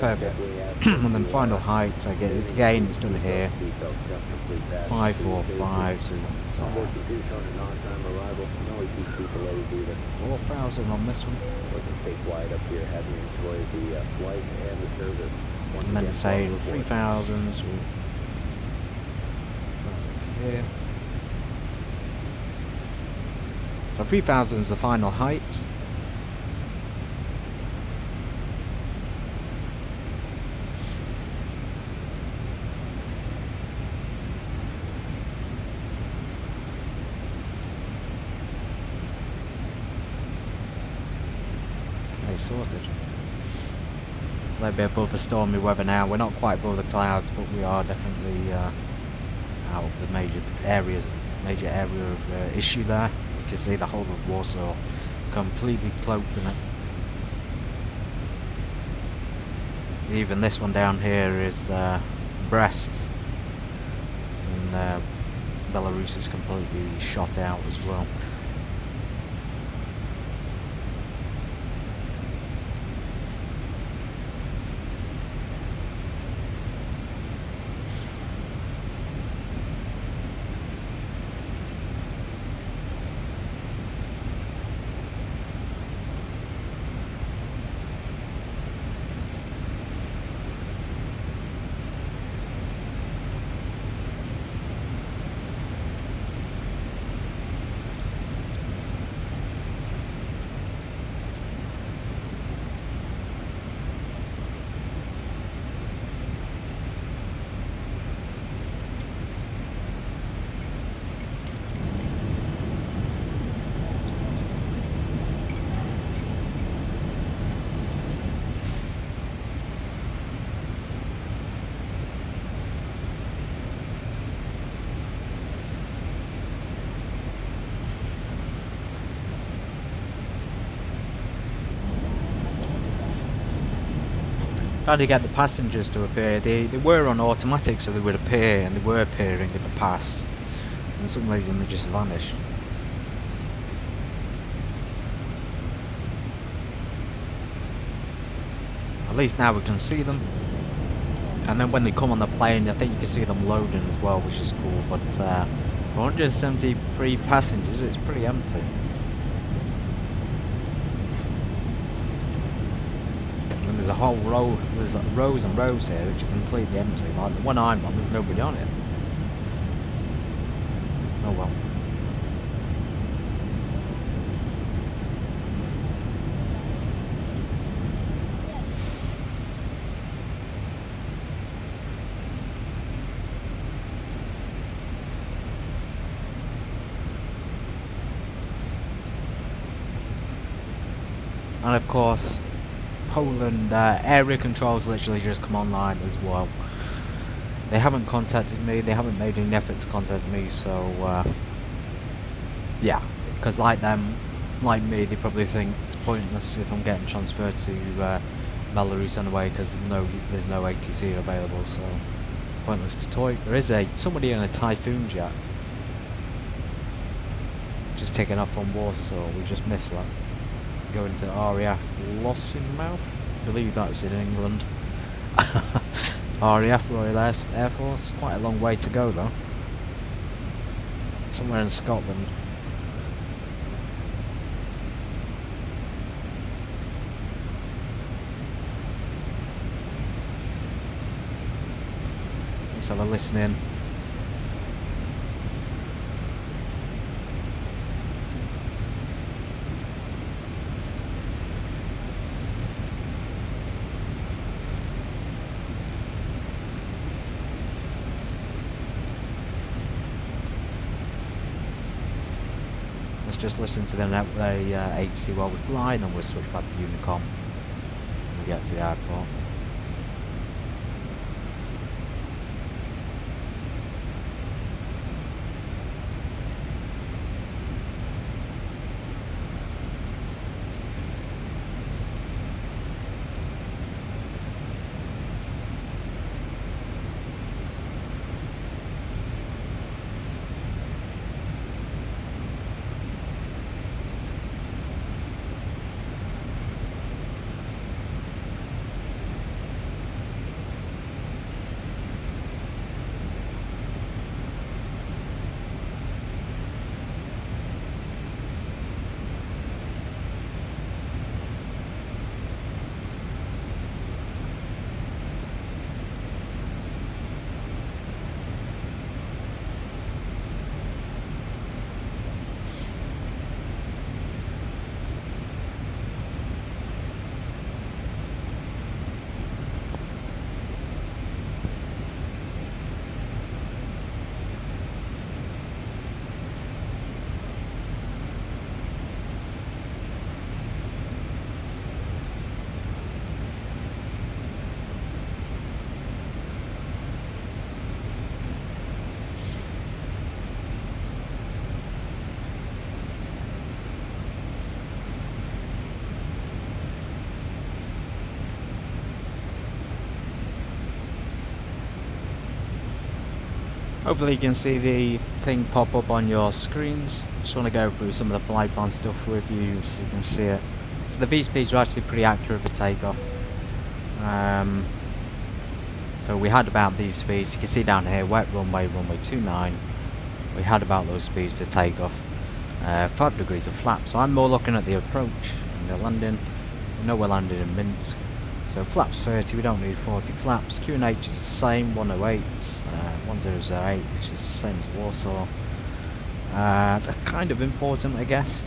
perfect. And then final height, I get it again, it's done here. 545 to 4,000 on this one. And then to say 3,000, so here. So 3,000 is the final height. Okay, sorted. A little bit above the stormy weather now. We're not quite above the clouds, but we are definitely out of the major area of issue there. You can see the whole of Warsaw completely cloaked in it. Even this one down here is Brest, and Belarus is completely shot out as well. How do you get the passengers to appear? They were on automatic, so they would appear, and they were appearing at the pass. And for some reason they just vanished. At least now we can see them. And then when they come on the plane, I think you can see them loading as well, which is cool. But 173 passengers, it's pretty empty. There's a whole row, there's rows and rows here which are completely empty. Like the one I'm on, there's nobody on it. Oh well. And of course, Poland area controls literally just come online as well. They haven't contacted me, they haven't made any effort to contact me, so yeah, because like them, like me, they probably think it's pointless if I'm getting transferred to Belarus anyway, because there's no ATC available, so pointless to talk. There is somebody in a Typhoon jet just taking off from Warsaw. We just missed that. Going to RAF Lossiemouth. I believe that's in England. RAF, Royal Air Force. Quite a long way to go though. Somewhere in Scotland. Let's have a listen in. Let's just listen to the HC while we fly, and then we'll switch back to Unicom when we get to the airport. Hopefully you can see the thing pop up on your screens. Just want to go through some of the flight plan stuff with you so you can see it. So the V-speeds are actually pretty accurate for takeoff. So we had about these speeds. You can see down here, wet runway, runway 29. We had about those speeds for takeoff. 5 degrees of flap. So I'm more looking at the approach and the landing. We know we're landing in Minsk. So flaps 30, we don't need 40 flaps. QNH is the same, 108, 1008, which is the same as Warsaw. That's kind of important, I guess.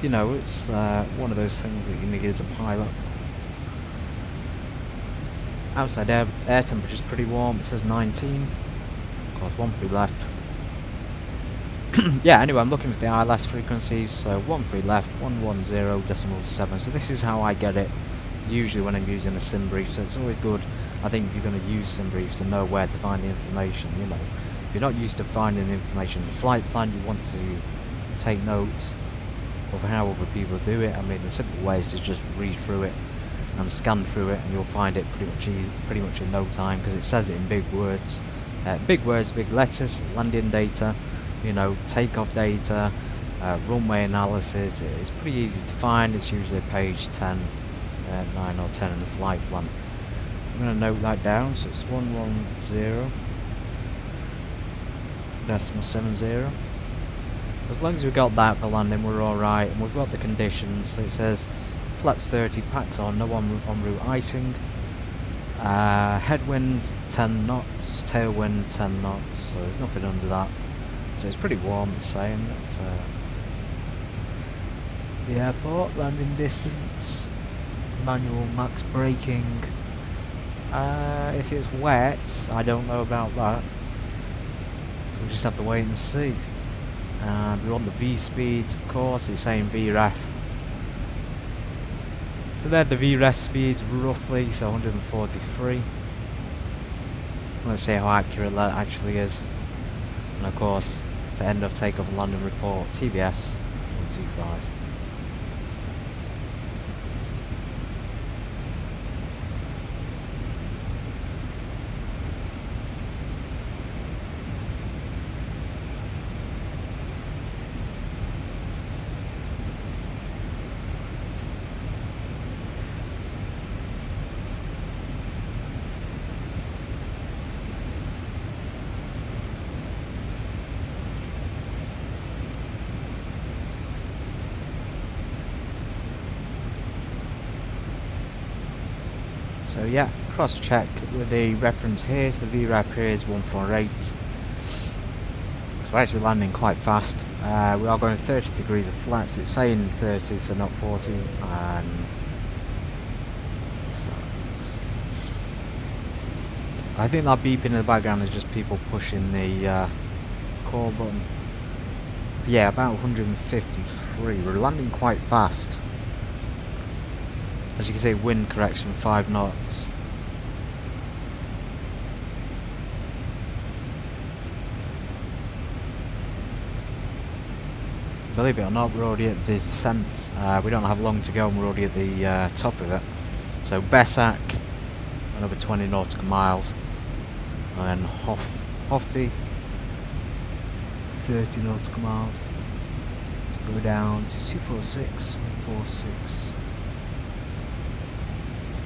You know, it's one of those things that you need as a pilot. Outside air temperature is pretty warm, it says 19. Of course, 13 left. Yeah, anyway, I'm looking for the ILS frequencies, so 13 left, 110.7, so this is how I get it usually when I'm using a sim brief, so it's always good, I think, if you're going to use sim briefs to know where to find the information, you know. If you're not used to finding the information in the flight plan, you want to take notes of how other people do it. I mean, the simple way is to just read through it and scan through it, and you'll find it pretty much in no time, because it says it in big words, big letters, landing data, you know, takeoff data, runway analysis. It's pretty easy to find. It's usually page 10, 9 or 10 in the flight plan. I'm going to note that down, so it's 110.70. As long as we got that for landing, we're alright, and we've got the conditions. So it says flaps 30, packs on, no en route icing, headwind 10 knots, tailwind 10 knots, so there's nothing under that. So it's pretty warm, it's saying at the airport. Landing distance, manual max braking. If it's wet, I don't know about that, so we'll just have to wait and see. And we're on the V speeds, of course, it's saying VREF. So they're the VREF speeds roughly, so 143. Let's see how accurate that actually is. And of course, to end off takeoff and landing report, TBS 125. So yeah, cross check with the reference here, so the VRAF here is 148. So we're actually landing quite fast. We are going 30 degrees of flat, so it's saying 30, so not 40, and so I think that beeping in the background is just people pushing the call button. So yeah, about 153. We're landing quite fast. As you can see, wind correction 5 knots. Believe it or not, we're already at the descent. We don't have long to go and we're already at the top of it. So Besak, another 20 nautical miles. And then Hofti, 30 nautical miles. Let's go down to 246, 146.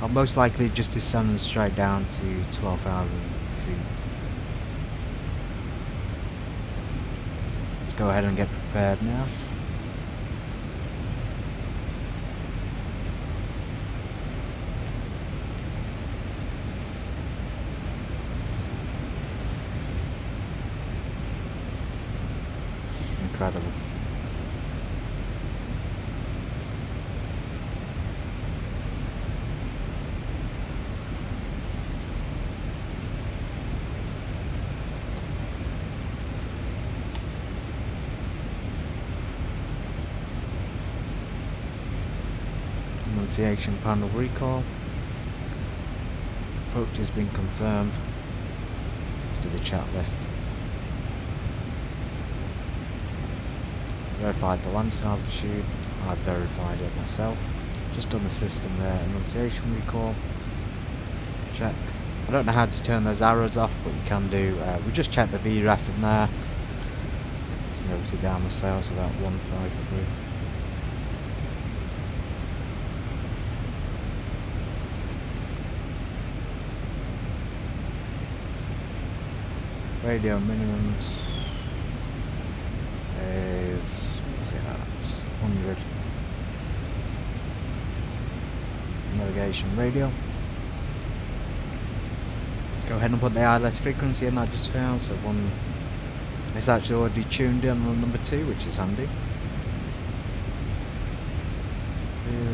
I'll most likely just descend straight down to 12,000 feet. Let's go ahead and get prepared now. Incredible. Annunciation panel recall. Approach has been confirmed. Let's do the chat list. Verified the landing altitude. I've verified it myself. Just done the system there. Annunciation recall. Check. I don't know how to turn those arrows off, but you can do. We just checked the VRAF in there. Just noted it down myself, so about 153. Radio minimums is, what's it at? 100. Navigation radio. Let's go ahead and put the ILS frequency in that just found, so one, it's actually already tuned in on number 2, which is handy.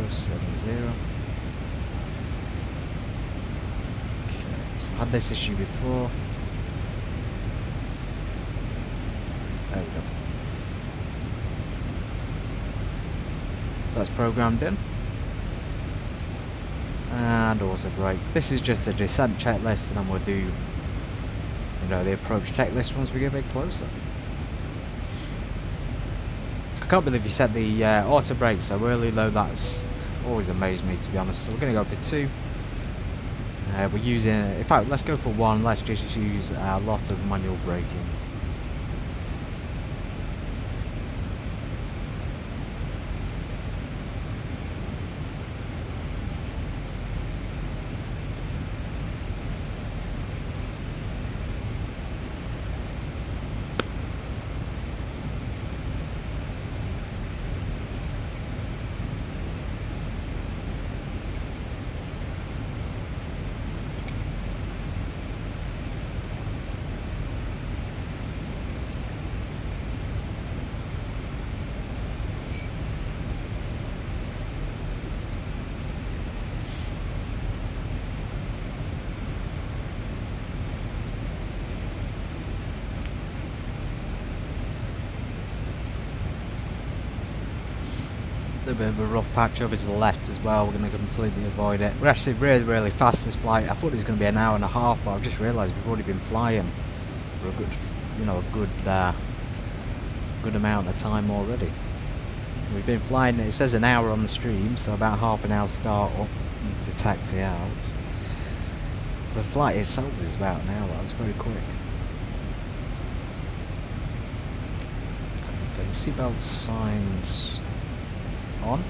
070. Okay, so I had this issue before. There we go. That's programmed in. And auto brake. This is just a descent checklist, and then we'll do, you know, the approach checklist once we get a bit closer. I can't believe you set the auto brake so early though. That's always amazed me, to be honest. So we're going to go for 2. We're using, in fact, let's go for 1. Let's just use a lot of manual braking. A bit of a rough patch over to the left as well. We're going to completely avoid it. We're actually really fast this flight. I thought it was going to be an hour and a half, but I've just realised we've already been flying for a good, you know, good amount of time already. We've been flying. It says an hour on the stream, so about half an hour start up to taxi out. So the flight itself is about an hour. That's very quick. Okay, seatbelt signs on.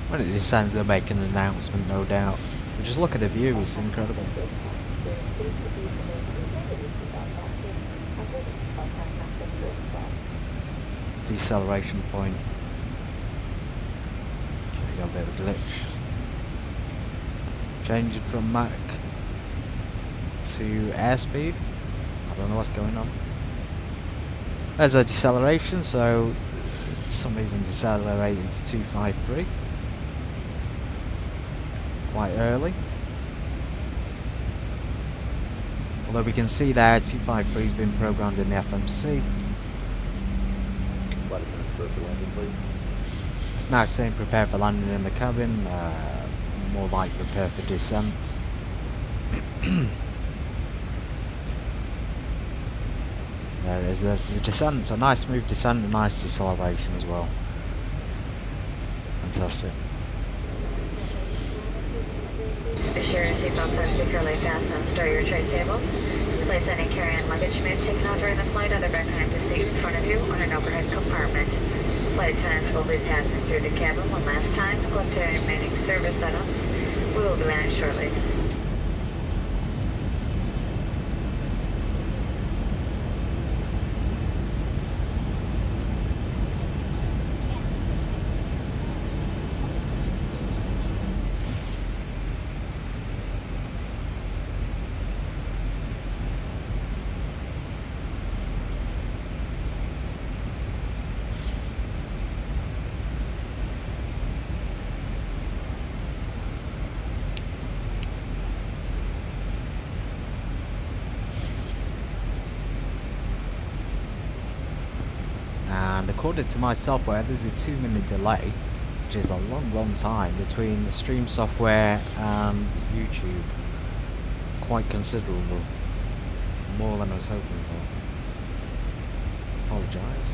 When it descends, they'll make an announcement, no doubt. But just look at the view, it's incredible. Deceleration point. bit of a glitch. Changing from Mach to airspeed. I don't know what's going on. There's a deceleration, so for some reason decelerating to 253. Quite early. Although we can see there 253 has been programmed in the FMC. It's now saying prepare for landing in the cabin, more like prepare for descent. There it is, there's the descent, so nice smooth descent and nice deceleration as well. Fantastic. Be sure your seatbelts are securely fastened. Store your tray tables. Place any carry-on luggage you may have taken out during the flight either behind the seat in front of you or in an overhead compartment. Flight attendants will be passing through the cabin one last time to collect any remaining service items. We will be landing shortly. And according to my software, there's a 2-minute delay, which is a long time between the stream software and YouTube. Quite considerable. More than I was hoping for. Apologise.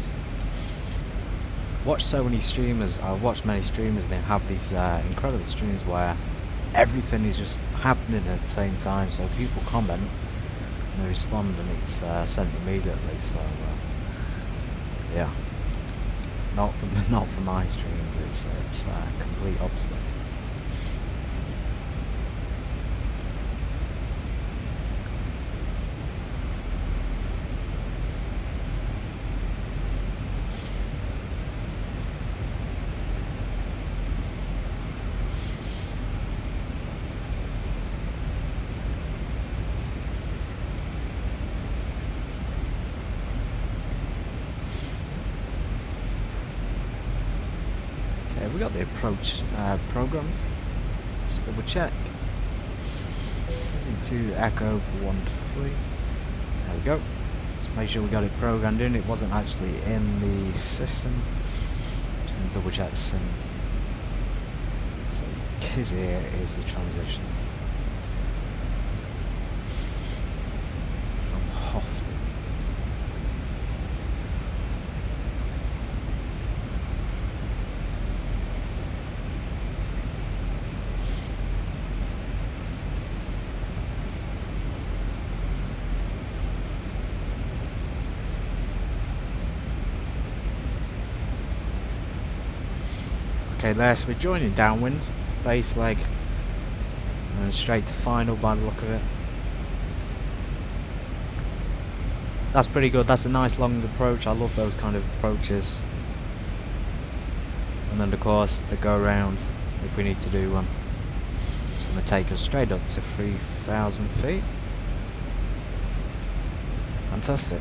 Watch so many streamers, I've watched many streamers, they have these incredible streams where everything is just happening at the same time, so people comment and they respond and it's sent immediately, so yeah. Not for my streams, it's complete opposite. We got the approach programmed. Just double check. Using 2 echo for 1 to 3. There we go. Let's make sure we got it programmed in. It wasn't actually in the system. And double check the sim. So Kizir is the transition from Hofton. Okay, there, so we're joining downwind, base leg, and then straight to final by the look of it. That's pretty good, that's a nice long approach, I love those kind of approaches. And then of course the go round, if we need to do one. It's going to take us straight up to 3,000 feet. Fantastic.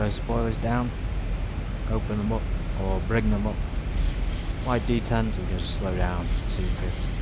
close spoilers down, open them up, or bring them up. Flight D10s, we can just slow down to 250.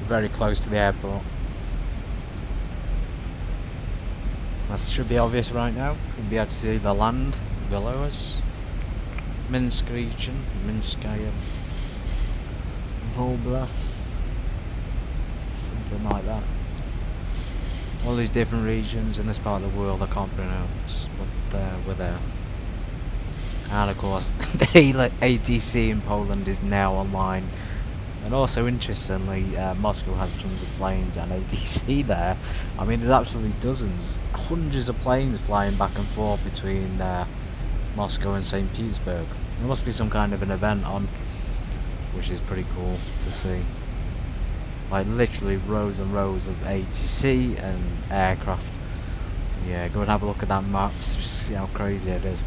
Very close to the airport. That should be obvious right now. You'll be able to see the land below us. Minsk region, Minskaya Volblast, something like that. All these different regions in this part of the world I can't pronounce, but we're there. And of course, the ATC in Poland is now online. And also, interestingly, Moscow has tons of planes and ATC there. I mean, there's absolutely dozens, hundreds of planes flying back and forth between Moscow and St. Petersburg. There must be some kind of an event on, which is pretty cool to see. Like, literally rows and rows of ATC and aircraft. So yeah, go and have a look at that map, just see how crazy it is.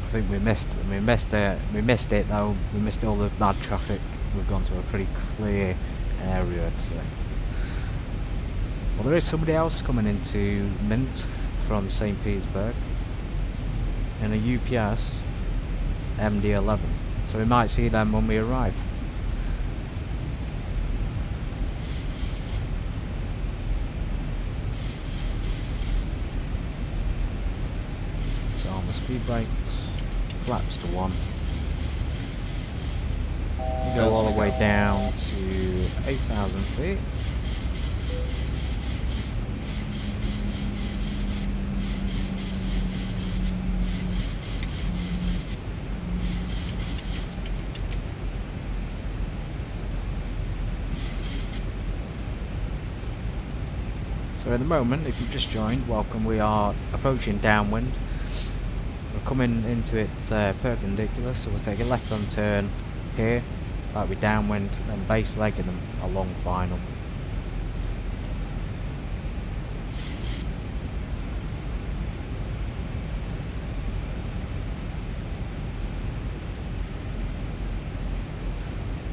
I think we missed it though. We missed all the bad traffic. We've gone to a pretty clear area, I'd say. Well, there is somebody else coming into Minsk from St. Petersburg in a UPS MD-11, so we might see them when we arrive. So on the speed brakes. Flaps to 1. We go all the way down to 8,000 feet. So at the moment, if you've just joined, welcome. We are approaching downwind. We're coming into it perpendicular, so we'll take a left-hand turn here, like we're downwind, then base legging them along final.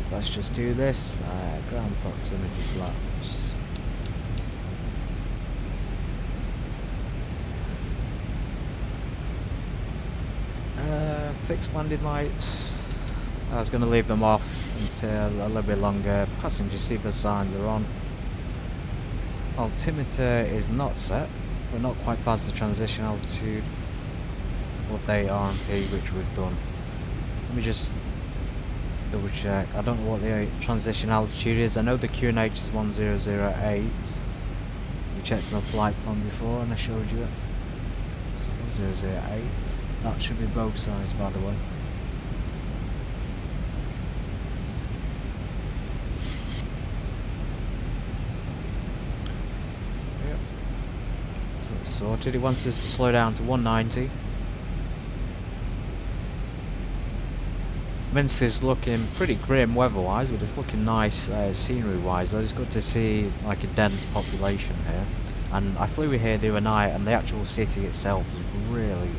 So let's just do this, ground proximity flaps. Fixed landing lights. I was going to leave them off until a little bit longer. Passenger seatbelt signs are on. Altimeter is not set. We're not quite past the transition altitude. Update RMP, which we've done. Let me just double check. I don't know what the transition altitude is. I know the QNH is 1008. We checked on the flight plan before and I showed you it. 008. That should be both sides, by the way. Yep. So that's sorted. He wants us to slow down to 190. Minsk is looking pretty grim weather-wise, but it's looking nice scenery-wise. It's good to see like a dense population here. And I flew here the other night, and the actual city itself is really,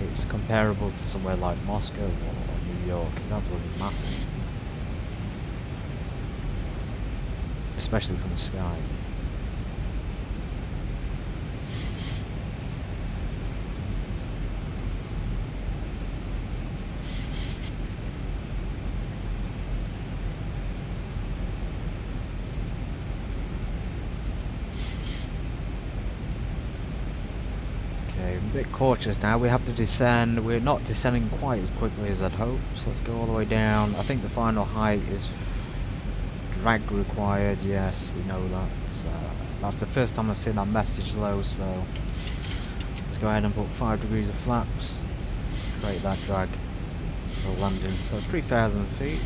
it's comparable to somewhere like Moscow or New York. It's absolutely massive, especially from the skies. A bit cautious now. We have to descend. We're not descending quite as quickly as I'd hoped, so let's go all the way down. I think the final height is drag required. Yes, we know that. That's the first time I've seen that message though, so let's go ahead and put 5 degrees of flaps, create that drag for landing. So 3,000 feet.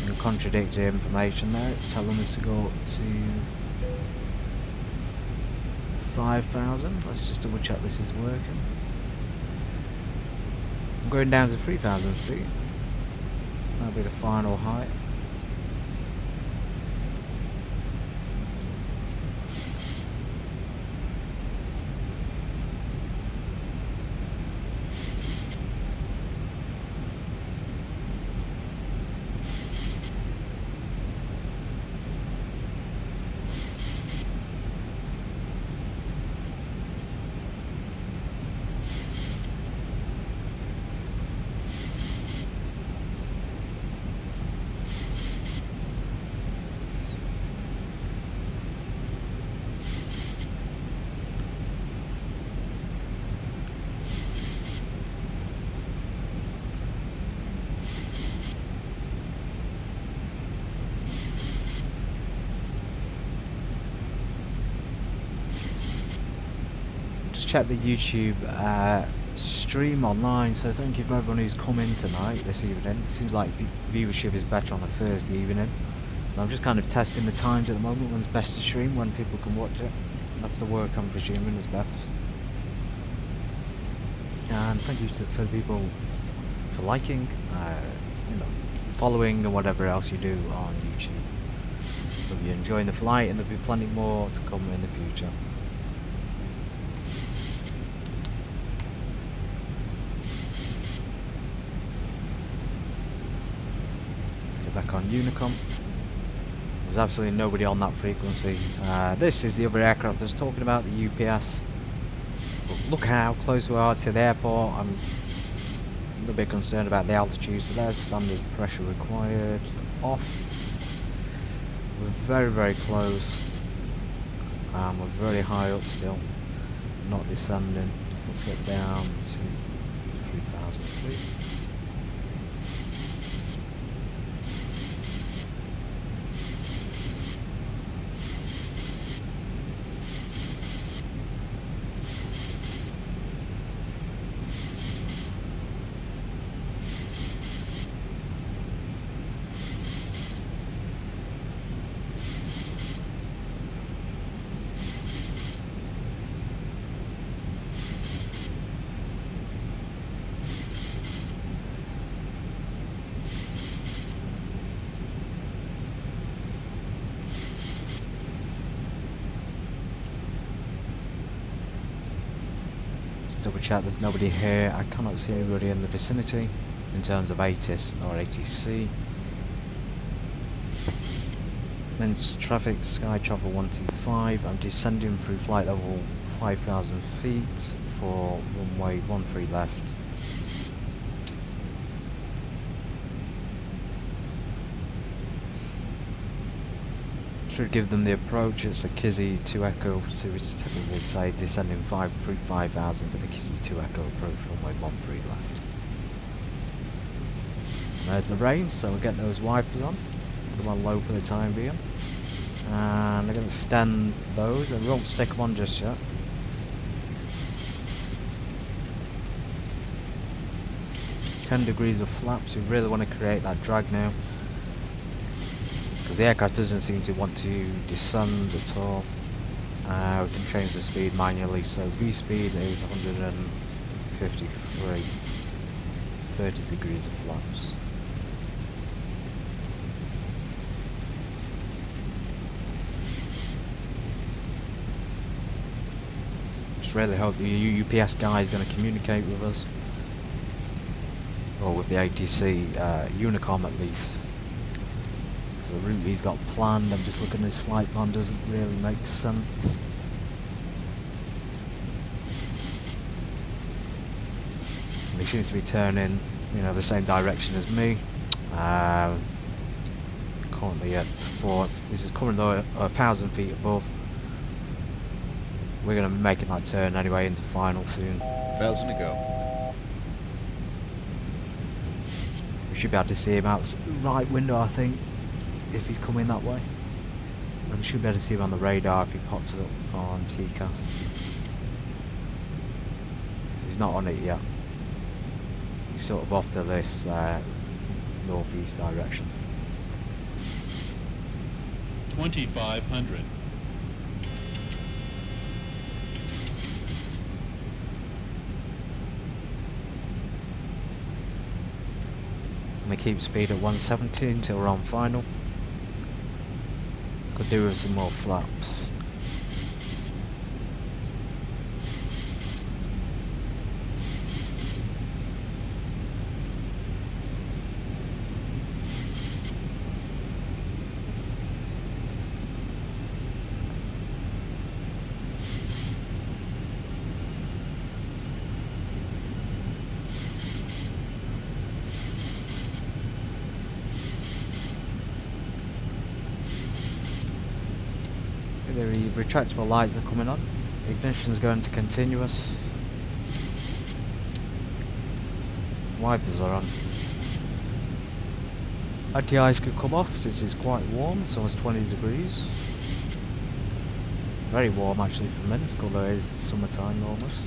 And contradictory information there. It's telling us to go up to 5,000. Let's just double check this is working. I'm going down to 3,000 feet. That'll be the final height. Check the YouTube stream online, so thank you for everyone who's come in tonight, this evening. It seems like viewership is better on a Thursday evening. And I'm just kind of testing the times at the moment, when's best to stream, when people can watch it. After work, I'm presuming, is best. And thank you for the people for liking, you know, following, and whatever else you do on YouTube. Hope you're enjoying the flight, and there'll be plenty more to come in the future. Back on Unicom. There's absolutely nobody on that frequency. This is the other aircraft I was talking about, the UPS. But look how close we are to the airport. I'm a little bit concerned about the altitude, so there's standard pressure required. Off. We're very, very close. We're very high up still. Not descending. So let's get down to 3,000 feet. Double check there's nobody here. I cannot see anybody in the vicinity in terms of ATIS or ATC. Minsk traffic, sky travel 125. I'm descending through flight level 5,000 feet for runway 13 left. Should give them the approach. It's a Kizzy 2 Echo, so it's typically say descending 5,000 for the Kizzy 2 Echo approach, runway 13 left. And there's the rain, so we'll get those wipers on. Put them on low for the time being. And they're going to stand those, and we won't stick them on just yet. .10 of flaps. We really want to create that drag now, because the aircraft doesn't seem to want to descend at all. We can change the speed manually, so V speed is 153, 30 degrees of flaps. Just really hope the UPS guy is going to communicate with us, or with the ATC Unicom at least. The route he's got planned, I'm just looking at his flight plan, doesn't really make sense. And he seems to be turning, you know, the same direction as me. Currently at this is currently 1,000 feet above. We're going to be making that turn anyway into final soon. 1,000 to go. We should be able to see him out the right window, I think, if he's coming that way. And we should be able to see him on the radar if he pops up on TCAS. So he's not on it yet. He's sort of off to this northeast direction. 2,500. And we keep speed at 170 until we're on final. Could do with some more flaps. The retractable lights are coming on. Ignition's going to continuous. Wipers are on. Anti-ice could come off since it's quite warm, it's almost 20 degrees. Very warm actually for Minsk, although it is summertime almost.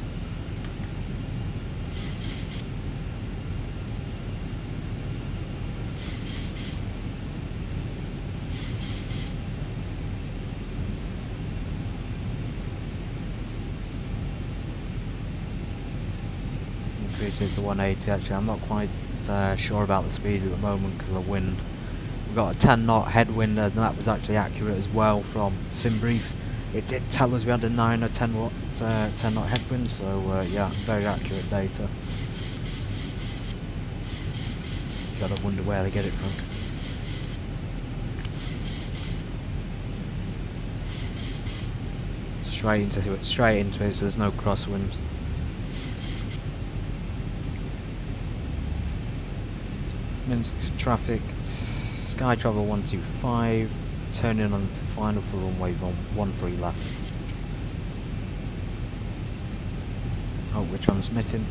Increase it to 180 actually. I'm not quite sure about the speeds at the moment because of the wind. We've got a 10 knot headwind, and that was actually accurate as well from SimBrief. It did tell us we had a 9 or 10 knot headwind, so yeah, very accurate data. Gotta wonder where they get it from. Straight into it, so there's no crosswind. Minsk traffic, Sky Travel 125, turning on to final for runway 13 left. Oh, we're transmitting.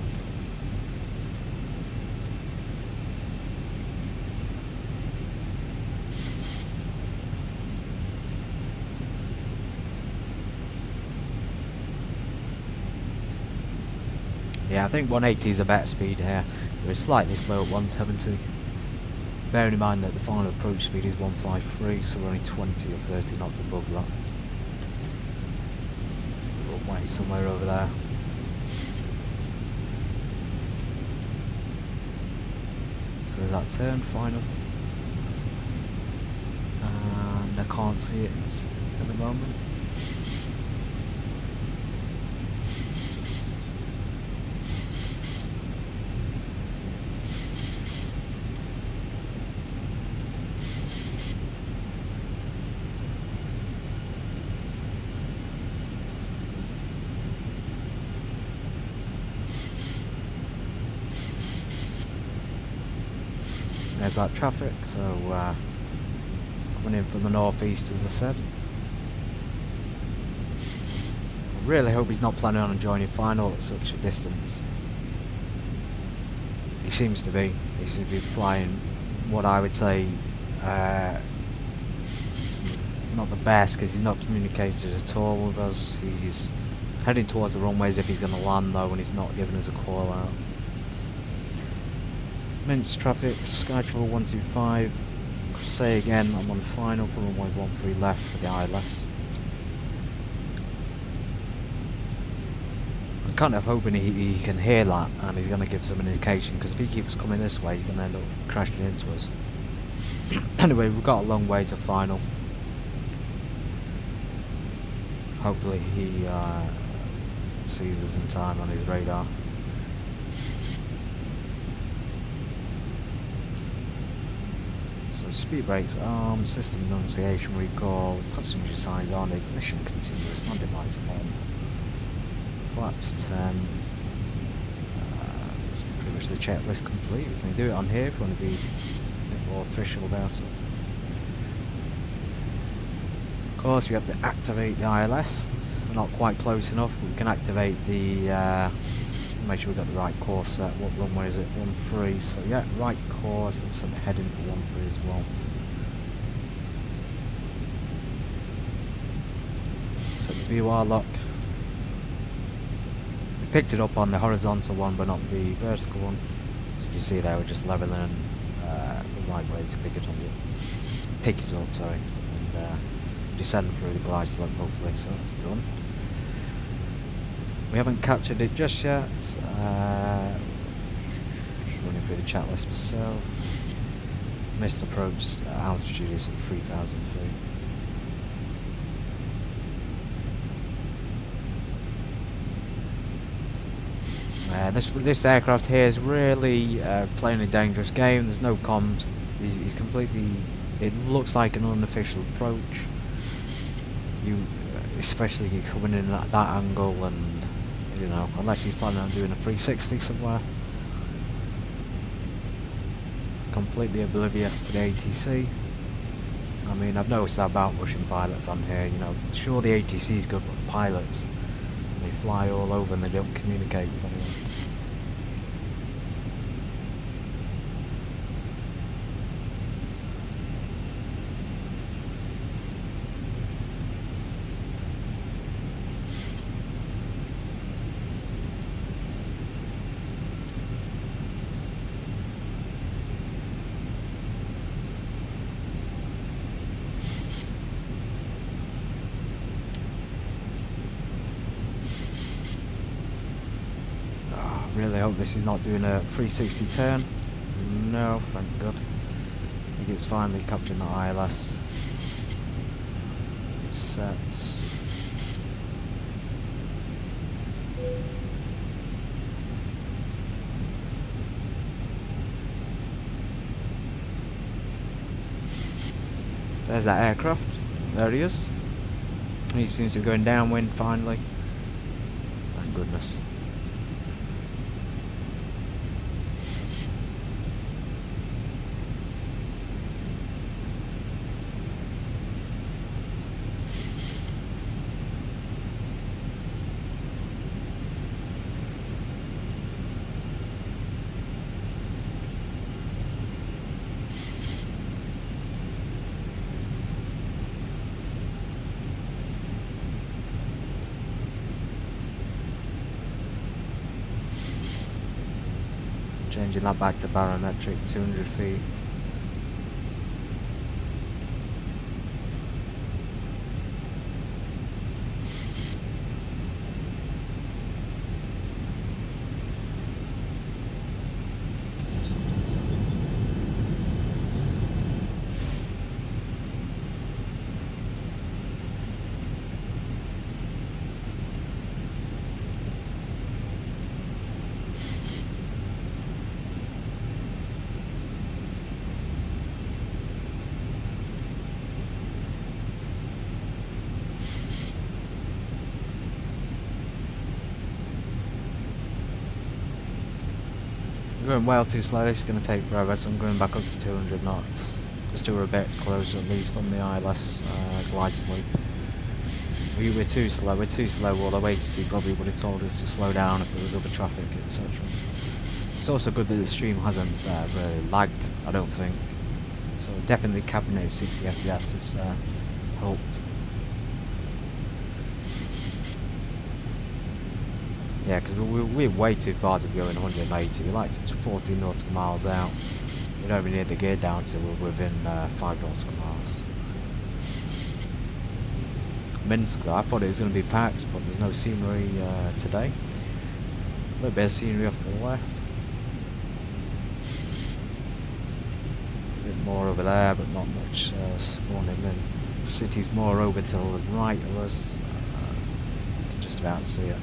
Yeah, I think 180 is a better speed here. We're slightly slow at 170. Bearing in mind that the final approach speed is 153, so we're only 20 or 30 knots above that. Runway somewhere over there. So there's that turn, final. And I can't see it at the moment. There's that traffic, so coming in from the northeast, as I said. I really hope he's not planning on joining final at such a distance. He seems to be. He seems to be flying what I would say not the best because he's not communicated at all with us. He's heading towards the runway as if he's going to land though, and he's not giving us a call out. Minsk traffic, Sky Travel 125. Say again, I'm on final for runway 13 left for the ILS. I'm kind of hoping he can hear that and he's going to give some indication, because if he keeps coming this way, he's going to end up crashing into us. Anyway, we've got a long way to final. Hopefully he sees us in time on his radar. So speed brakes armed, system enunciation recall, passenger signs on, ignition continuous, landing lights on, flaps 10. That's pretty much the checklist complete. We can do it on here if we want to be a bit more official about it. Of course, we have to activate the ILS. We're not quite close enough, but we can activate the make sure we've got the right course set. What runway is it? 13. So yeah, right course. Let's set the heading for 13 as well. Set the VOR lock. We picked it up on the horizontal one, but not the vertical one. So you can see there, we're just leveling the right way to pick it up. Sorry, and descend through the glide slope hopefully. So that's done. We haven't captured it just yet. Just running through the chat list myself. Missed approach altitude is at 3,000 feet. This aircraft here is really playing a dangerous game. There's no comms. He's completely. It looks like an unofficial approach. Especially coming in at that angle, and you know, unless he's planning on doing a 360 somewhere. Completely oblivious to the ATC. I mean, I've noticed that about Russian pilots on here. You know, sure the ATC is good, but pilots, they fly all over and they don't communicate with anyone. Really hope this is not doing a 360 turn. No, thank God. I think it's finally capturing the ILS. It's set. There's that aircraft. There he is. He seems to be going downwind finally. Thank goodness. Changing that back to barometric, 200 feet. We're going well too slow. This is going to take forever, so I'm going back up to 200 knots. Just to we're a bit closer at least on the ILS glide slope. We're too slow, although ATC probably would have told us to slow down if there was other traffic, etc. It's also good that the stream hasn't really lagged, I don't think. So definitely capping it at 60 FPS is difficult. Yeah, because we're way too far to be going 180. We like to 14 nautical miles out. We don't really need the gear down till we're within 5 nautical miles. Minsk, though, I thought it was going to be packed, but there's no scenery today. A little bit of scenery off to the left. A bit more over there, but not much spawning in. The city's more over to the right of us. You can just about see it.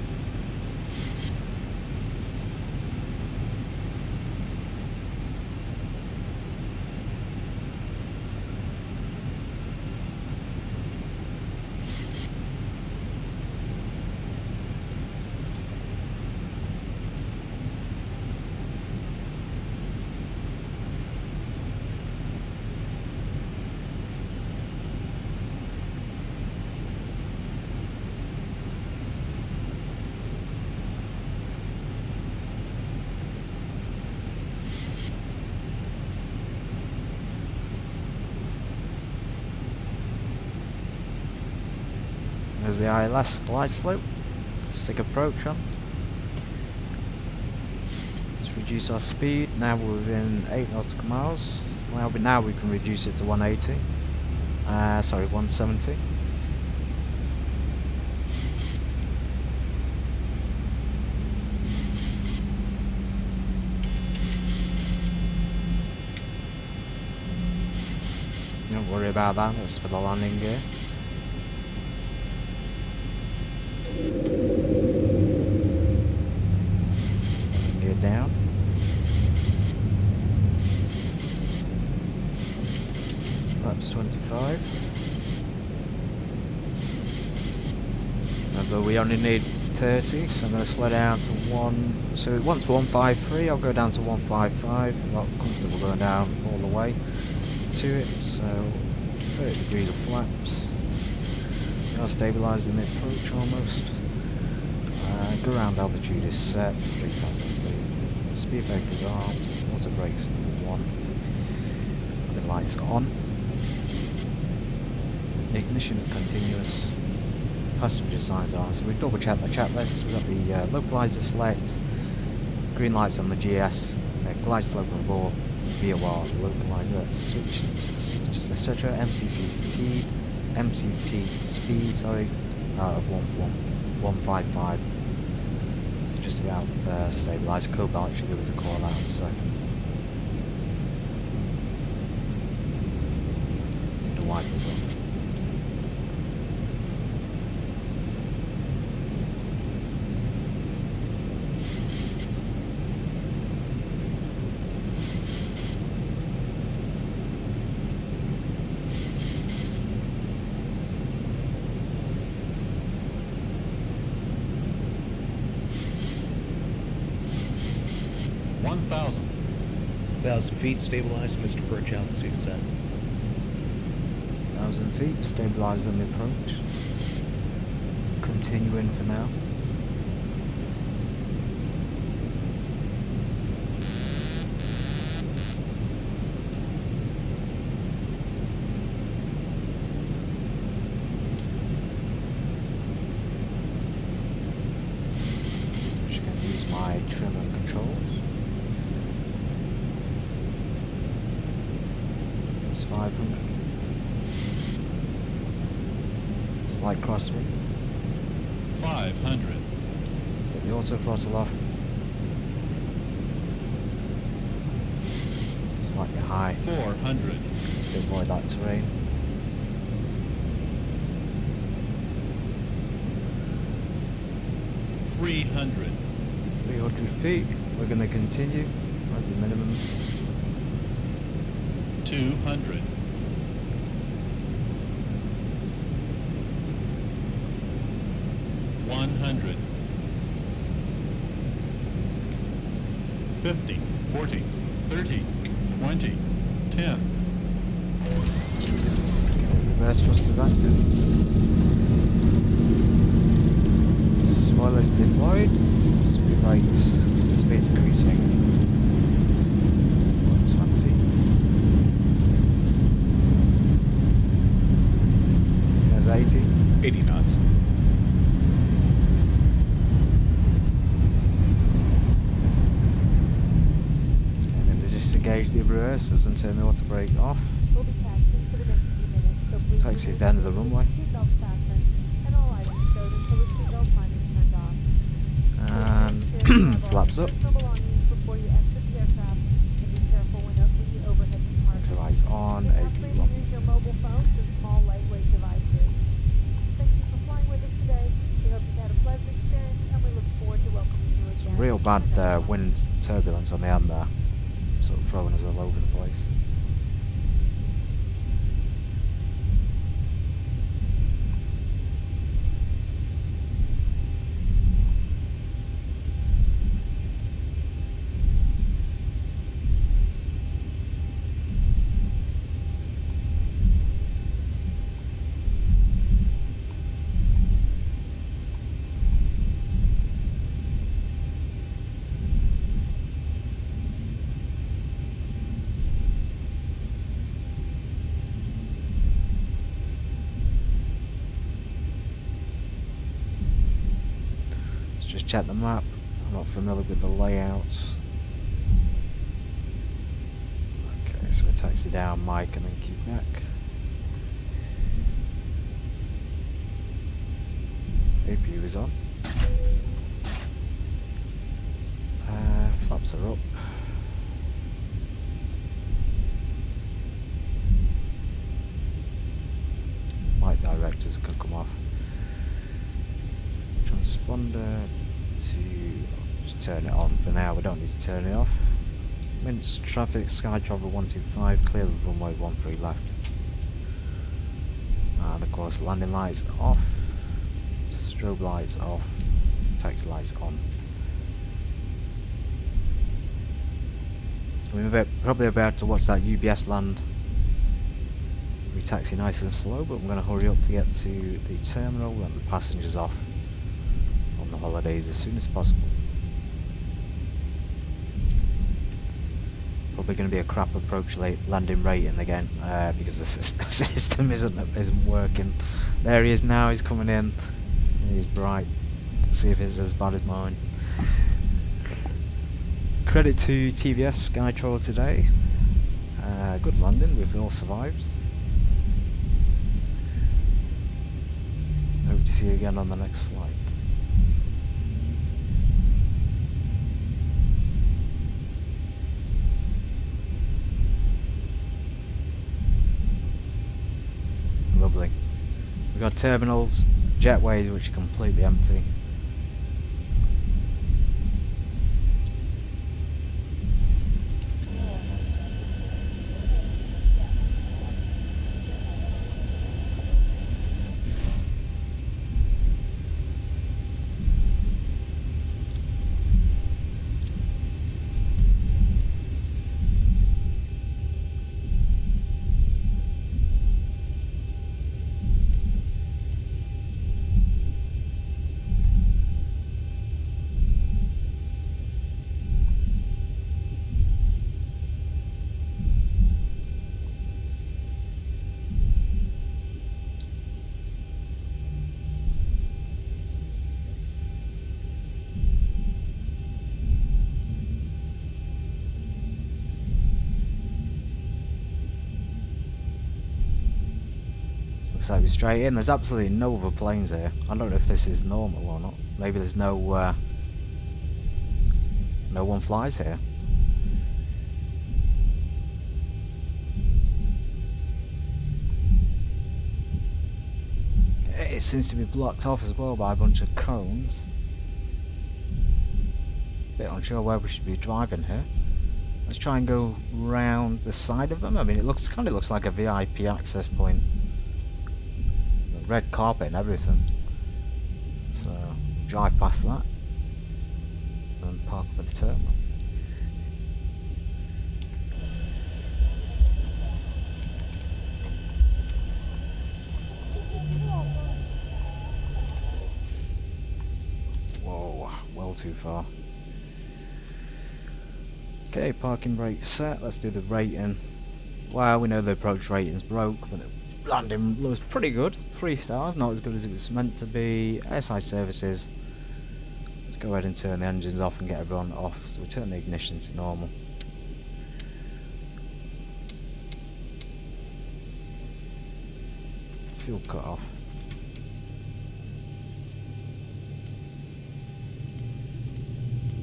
There's the ILS glide slope. Stick approach on. Let's reduce our speed. Now we're within 8 nautical miles. Now we can reduce it to 180. Sorry, 170. Don't worry about that. That's for the landing gear. Gear down. Flaps 25. Remember, we only need 30, so I'm going to slow down to 1. So it wants 153. I'll go down to 155. I'm not comfortable going down all the way to it. So 30 degrees of flaps. Now stabilising the approach almost. Ground altitude is set, 3,000 feet. Speed breakers armed, auto brakes 1. The lights on. Ignition continuous. Passenger signs on. So we've double checked the checklist. We've got the localizer select, green lights on the GS, glide slope and 4, EPWA, localizer, switch, etc. MCP speed, sorry, of 155. So just about stabilised. Cobalt should give us a call out in a second. The wipers on. Thousand feet, stabilized, Mr. Perch, altitude set. 1,000 feet, stabilised on the approach. Continuing for now. Just going to use my trim and controls. 500. Slight crosswind. 500. Get the auto throttle off. Slightly high. 400. Just to avoid that terrain. 300. 300 feet. We're going to continue as the minimums. 200. 100. 50, 40, 30, 20, 10. Reverse thrusters active. Spoilers deployed. Speed brakes. Speed increasing. 120. disengage the reversers and turn the auto brake off. We'll be taxiing for the next few minutes, so please Taxi remain at the end of the seated with runway. your seatbelt fastened and all items stowed until the seatbelt sign is turned off. And flaps up. Personal belongings before you exit the aircraft, and be careful when opening the overhead compartment. Exit lights on, We ask that you AP1. use your mobile phones and small lightweight devices. Thank you for flying with us today. We hope you've had a pleasant experience, and we look forward to welcoming you again. Real bad wind turbulence on the end there, sort of throwing us all over the place. Just check the map. I'm not familiar with the layouts. Okay, so we taxi down Mike and then keep back. APU is on. Flaps are up. Light directors could come off. Transponder to just turn it on for now. We don't need to turn it off. Minsk traffic, Sky Travel 125, clear of runway 13 left. And of course, landing lights off, strobe lights off, taxi lights on. We're probably about to watch that UBS land. We taxi nice and slow, but I'm going to hurry up to get to the terminal and the passengers off on the holidays as soon as possible. Probably going to be a crap approach landing rating again because the system isn't working. There he is now. He's coming in. He's bright. Let's see if it's as bad as mine. Credit to TVS Sky Travel today. Good landing. We've all survived. Hope to see you again on the next flight. Lovely. We've got terminals, jetways which are completely empty. Looks like we're straight in. There's absolutely no other planes here. I don't know if this is normal or not. Maybe there's no one flies here. It seems to be blocked off as well by a bunch of cones. Bit unsure where we should be driving here. Let's try and go round the side of them. I mean, it kind of looks like a VIP access point. Red carpet and everything. So drive past that and park up at the terminal. Whoa, well too far. Okay, parking brake set. Let's do the rating. Well, we know the approach rating's broke, but the landing was pretty good. 3 stars, not as good as it was meant to be. SI services. Let's go ahead and turn the engines off and get everyone off. So we turn the ignition to normal. fuel cut off.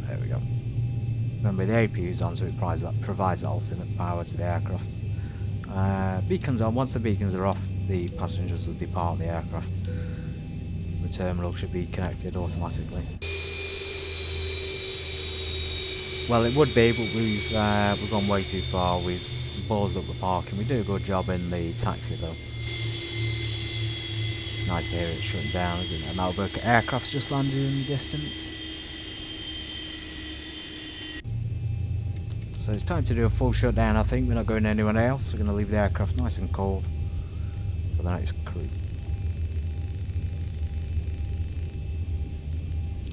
There we go. Remember the APU is on, so it provides that ultimate power to the aircraft. Beacons on. Once the beacons are off, the passengers will depart the aircraft. The terminal should be connected automatically. Well, it would be, but we've gone way too far. We've ballsed up the parking. We do a good job in the taxi though. It's nice to hear it shutting down, isn't it? And that'll work. Aircraft's just landed in the distance. So it's time to do a full shutdown, I think. We're not going anywhere else. We're going to leave the aircraft nice and cold for the next crew.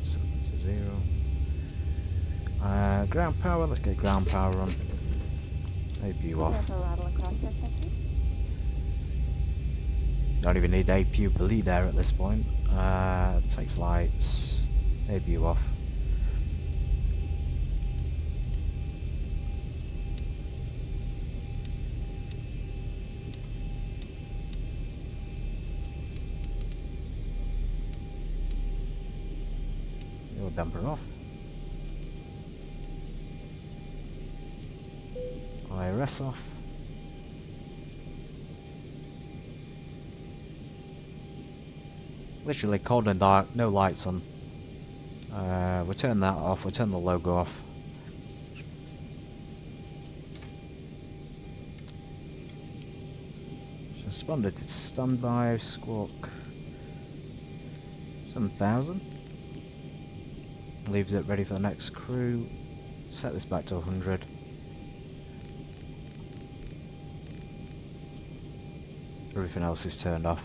So it's a 0. Ground power, let's get ground power on. APU off. Don't even need APU to lead there at this point. Takes lights. APU off. Your damper off. IRS off. Literally cold and dark, no lights on. We'll turn that off, we'll turn the logo off. Suspended to standby, squawk 7,000. Leaves it ready for the next crew. Set this back to 100. Everything else is turned off.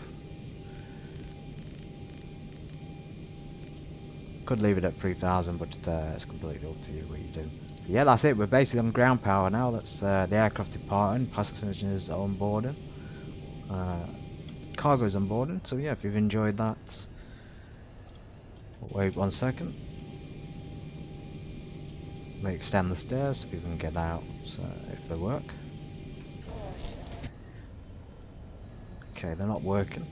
Could leave it at 3,000, but it's completely up to you what you do. But yeah, that's it. We're basically on ground power now. That's the aircraft departing. Passengers are on boarding. Cargo's on boarding. So yeah, if you've enjoyed that, wait 1 second. May extend the stairs so people can get out. So if they work. Okay, they're not working.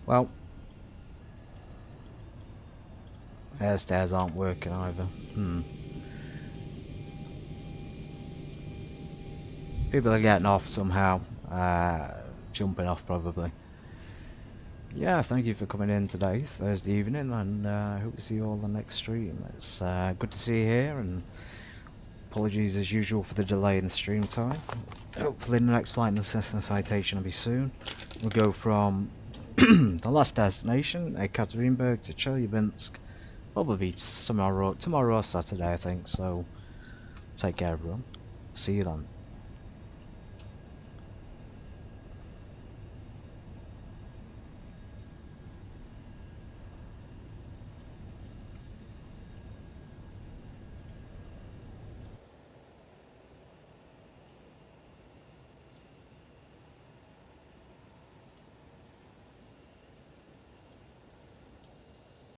Well, air stairs aren't working either. People are getting off somehow, jumping off probably. Yeah, thank you for coming in today, Thursday evening, and I hope to see you all on the next stream. It's good to see you here, and apologies as usual for the delay in the stream time. Hopefully the next flight in the Cessna Citation will be soon. We'll go from the last destination, Ekaterinburg, to Chelyabinsk, probably tomorrow or Saturday, I think, so take care everyone. See you then.